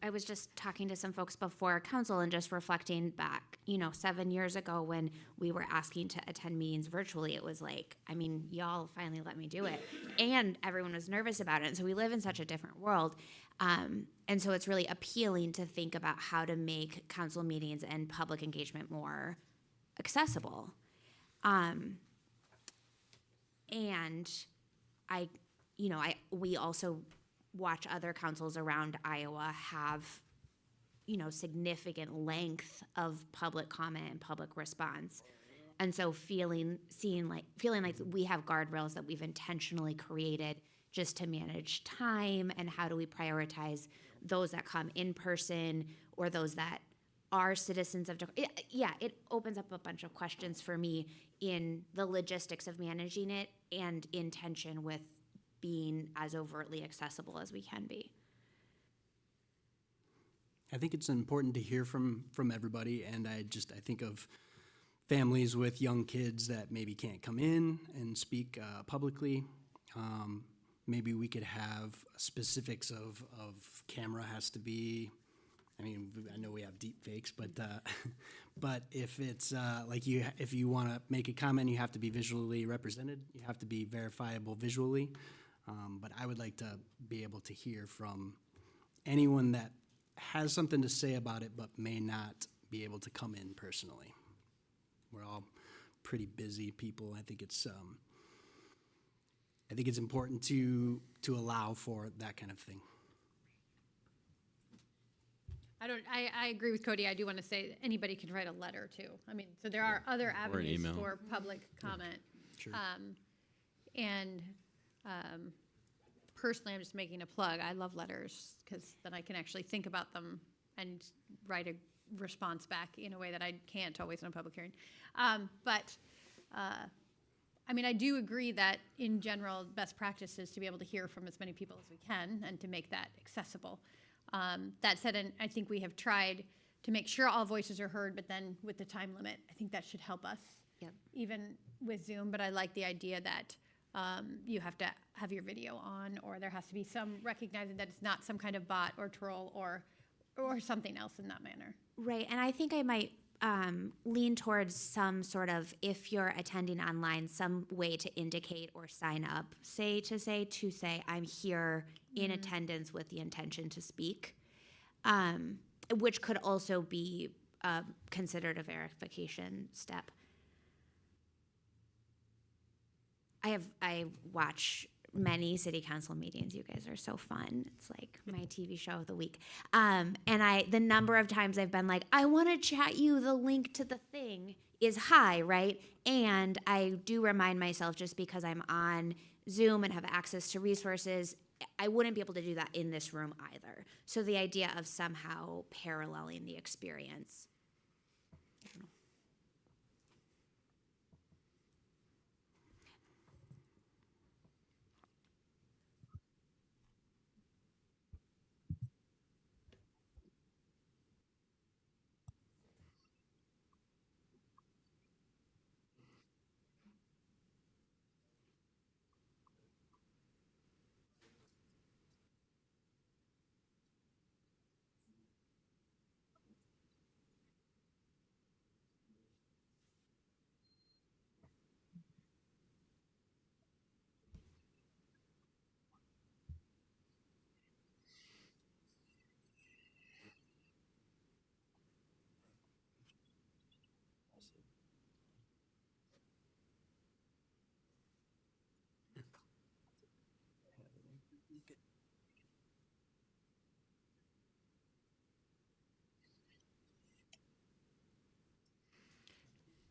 I was just talking to some folks before council and just reflecting back, 7 years ago when we were asking to attend meetings virtually. It was like, y'all finally let me do it. And everyone was nervous about it. And so we live in such a different world. And so it's really appealing to think about how to make council meetings and public engagement more accessible. And we also watch other councils around Iowa have, significant length of public comment and public response. And so feeling like we have guardrails that we've intentionally created just to manage time and how do we prioritize those that come in person or those that are citizens of it opens up a bunch of questions for me in the logistics of managing it and in tension with being as overtly accessible as we can be. I think it's important to hear from everybody, and I think of families with young kids that maybe can't come in and speak publicly. Maybe we could have specifics of camera has to be. I know we have deep fakes, but if it's if you want to make a comment, you have to be visually represented. You have to be verifiable visually. But I would like to be able to hear from anyone that has something to say about it, but may not be able to come in personally. We're all pretty busy people. I think it's important to allow for that kind of thing. I agree with Cody. I do want to say that anybody can write a letter too. So there are other avenues email. for public comment. Sure. Personally, I'm just making a plug. I love letters because then I can actually think about them and write a response back in a way that I can't always in a public hearing. I do agree that in general, best practice is to be able to hear from as many people as we can and to make that accessible. That said, and I think we have tried to make sure all voices are heard, but then with the time limit, I think that should help us. Yep. Even with Zoom, but I like the idea that you have to have your video on, or there has to be some recognizing that it's not some kind of bot or troll or something else in that manner. Right, and I think I might lean towards some sort of, if you're attending online, some way to indicate or sign up, say I'm here in attendance with the intention to speak, which could also be considered a verification step. I watch many city council meetings. You guys are so fun. It's like my TV show of the week. And the number of times I've been like, I want to chat you the link to the thing is high, right? And I do remind myself, just because I'm on Zoom and have access to resources, I wouldn't be able to do that in this room either. So the idea of somehow paralleling the experience. I don't know.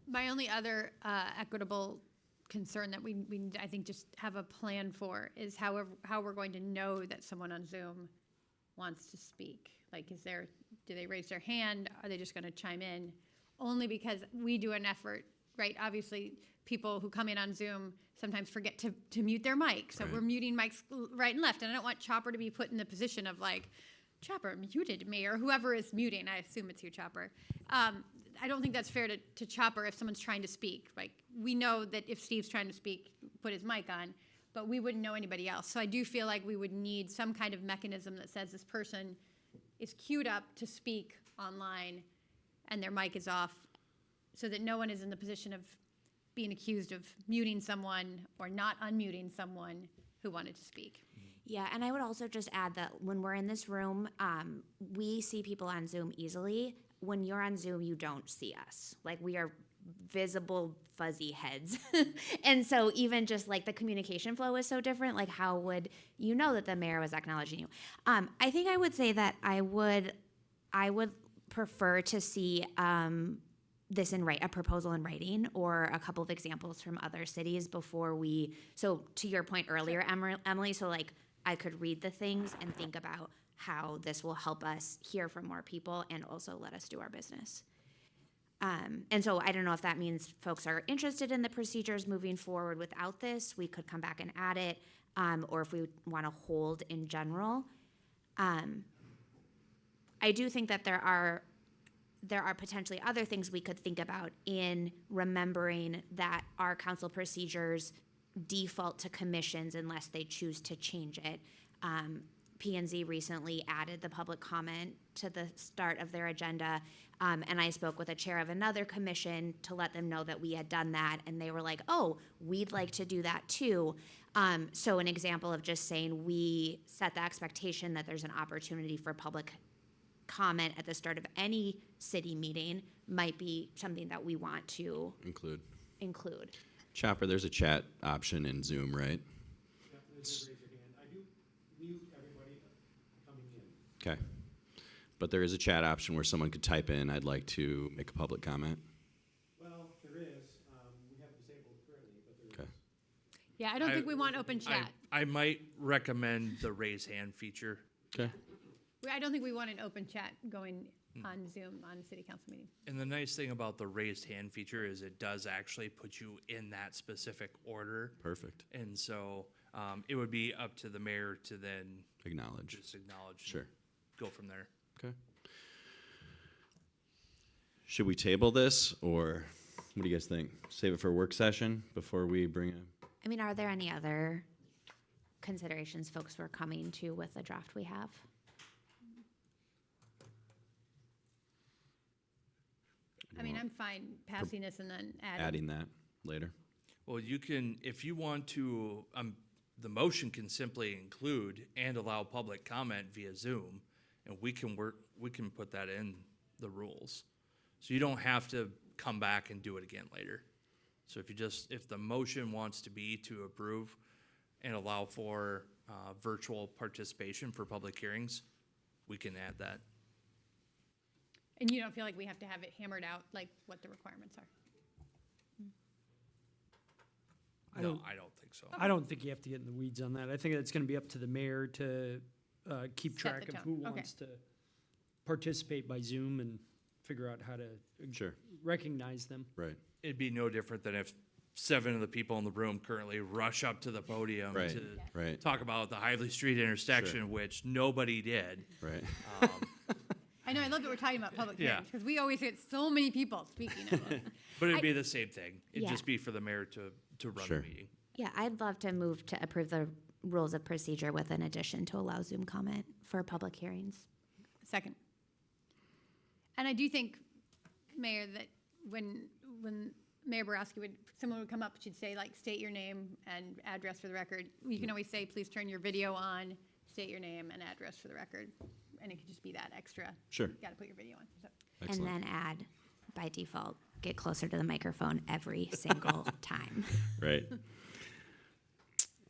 My only other equitable concern that we need to, I think, just have a plan for is how we're going to know that someone on Zoom wants to speak. Like, do they raise their hand? Are they just going to chime in? Only because we do an effort, right? Obviously, people who come in on Zoom sometimes forget to mute their mic. So we're muting mics right and left. And I don't want Chopper to be put in the position of like, Chopper muted me, or whoever is muting. I assume it's you, Chopper. I don't think that's fair to Chopper if someone's trying to speak. Like, we know that if Steve's trying to speak, put his mic on, but we wouldn't know anybody else. So I do feel like we would need some kind of mechanism that says this person is queued up to speak online and their mic is off, so that no one is in the position of being accused of muting someone or not unmuting someone who wanted to speak. Yeah, and I would also just add that when we're in this room, we see people on Zoom easily. When you're on Zoom, you don't see us. Like, we are visible, fuzzy heads. And so even just like the communication flow is so different. Like, how would you know that the mayor was acknowledging you? I think I would say that I would prefer to see this a proposal in writing, or a couple of examples from other cities before so to your point earlier, Emily, so like I could read the things and think about how this will help us hear from more people and also let us do our business. And so I don't know if that means folks are interested in the procedures moving forward without this. We could come back and add it, or if we want to hold in general. I do think that there are potentially other things we could think about in remembering that our council procedures default to commissions unless they choose to change it. P&Z recently added the public comment to the start of their agenda, and I spoke with a chair of another commission to let them know that we had done that, and they were like, oh, we'd like to do that too. So an example of just saying we set the expectation that there's an opportunity for public comment at the start of any city meeting might be something that we want to Include. Chopper, there's a chat option in Zoom, right? Okay. But there is a chat option where someone could type in, I'd like to make a public comment. Well, there is. We have disabled currently, but there is. Okay. Yeah, I don't think we want open chat. I might recommend the raise hand feature. Okay. I don't think we want an open chat going on Zoom on a city council meeting. And the nice thing about the raised hand feature is it does actually put you in that specific order. Perfect. And so it would be up to the mayor to then Acknowledge. just acknowledge. and Sure. Go from there. Okay. Should we table this, or what do you guys think? Save it for a work session before we bring it? I mean, are there any other considerations folks were coming to with the draft we have? I mean, I'm fine passing this and then Adding that later. Well, you can, if you want to, the motion can simply include and allow public comment via Zoom, and we can put that in the rules. So you don't have to come back and do it again later. So if the motion wants to be to approve and allow for virtual participation for public hearings, we can add that. And you don't feel like we have to have it hammered out, like what the requirements are? I No, don't- I don't think so. I don't think you have to get in the weeds on that. I think it's gonna be up to the mayor to keep Set track the of tone. who Okay. wants to participate by Zoom and figure out how to Sure. recognize them. Right. It'd be no different than if 7 of the people in the room currently rush up to the podium Right. to Right. talk about the Hively Street intersection, which nobody did. Right. I know, I love that we're talking about public Yeah. hearings, because we always get so many people speaking of them. But it'd be the same thing. It'd Yeah. just be for the mayor to run Sure. the meeting. Yeah, I'd love to move to approve the rules of procedure with an addition to allow Zoom comment for public hearings. Second. And I do think, Mayor, that when Mayor Borowski someone would come up, she'd say, like, state your name and address for the record. You can always say, please turn your video on, state your name and address for the record. And it could just be that extra. Sure. You gotta put your video on. So. Excellent. And then add, by default, get closer to the microphone every single time. Right.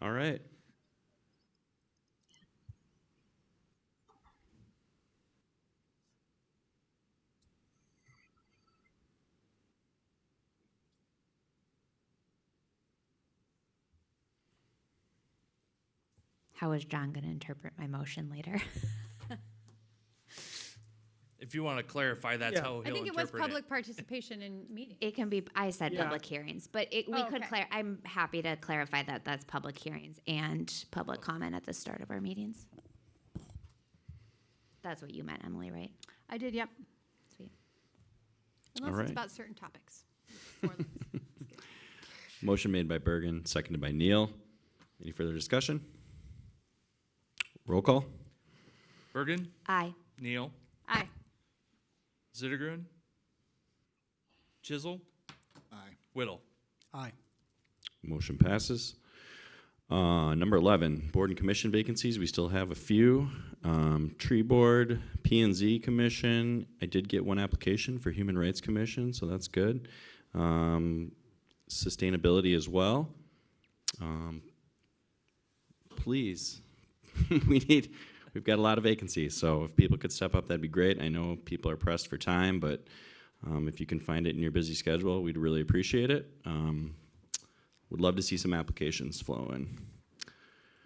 All right. How is John going to interpret my motion later? If you want to clarify, that's Yeah. how I he'll think it was interpret public participation in meetings. It can be, I said Yeah. public hearings, but we Oh, could okay. I'm happy to clarify that that's public hearings and public comment at the start of our meetings. That's what you meant, Emily, right? I did, yep. Sweet. Unless right. it's about certain topics. 4 links. Motion made by Bergen, seconded by Neal. Any further discussion? Roll call. Bergen, Aye. Neal, Aye. Zittergrun, Chisel, Aye. Whittle. Aye. Motion passes. Number 11, board and commission vacancies. We still have a few. Tree board, P&Z commission. I did get one application for Human Rights Commission, so that's good. Sustainability as well. Please, we've got a lot of vacancies, so if people could step up, that'd be great. I know people are pressed for time, but if you can find it in your busy schedule, we'd really appreciate it. Would love to see some applications flow in.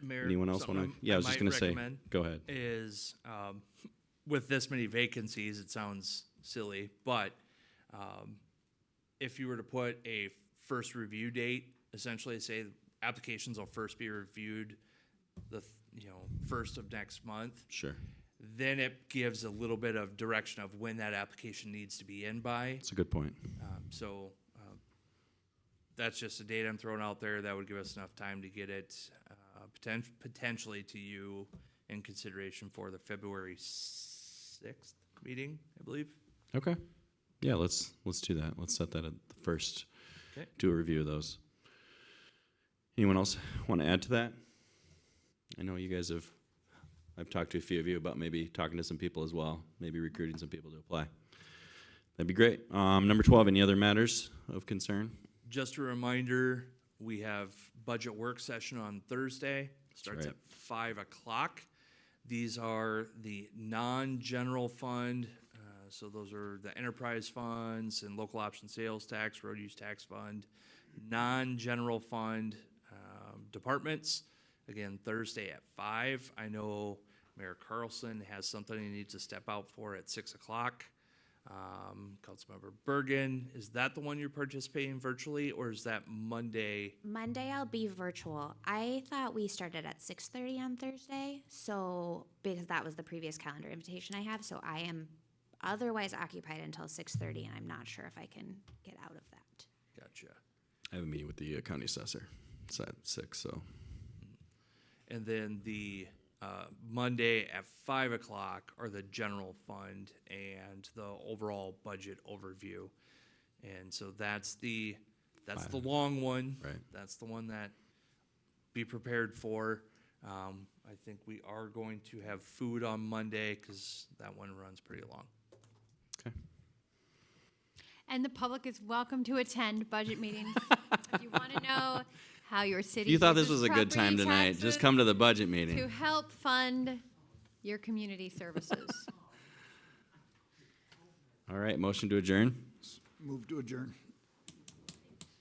Mayor, Anyone else something want to? Yeah, I was just might going to say, recommend go ahead. Is with this many vacancies, it sounds silly, but if you were to put a first review date, essentially say applications will first be reviewed the first of next month, Sure. then it gives a little bit of direction of when that application needs to be in by. That's a good point. So that's just a date I'm throwing out there. That would give us enough time to get it potentially to you in consideration for the February 6th meeting, I believe. Okay. Yeah, let's do that. Let's set that at the first. Okay. Do a review of those. Anyone else want to add to that? I know you guys I've talked to a few of you about maybe talking to some people as well, maybe recruiting some people to apply. That'd be great. Number 12, any other matters of concern? Just a reminder, we have budget work session on Thursday. Starts right. at 5 o'clock. These are the non-general fund. So those are the enterprise funds and local option sales tax, road use tax fund, non-general fund departments. Again, Thursday at 5. I know Mayor Carlson has something he needs to step out for at 6 o'clock. Councilmember Bergen, is that the one you're participating virtually, or is that Monday? Monday I'll be virtual. I thought we started at 6:30 on Thursday, so because that was the previous calendar invitation I have, so I am otherwise occupied until 6:30, and I'm not sure if I can get out of that. Gotcha. I have a meeting with the county assessor. It's at 6, so. And then the Monday at 5 o'clock are the general fund and the overall budget overview. And so that's the long one. Right. That's the one that be prepared for. I think we are going to have food on Monday because that one runs pretty long. Okay. And the public is welcome to attend budget meetings. If you want to know how your city If you thought this uses was a good time property tonight, taxes just come to the budget to meeting. help fund your community services. All right, motion to adjourn. Move to adjourn.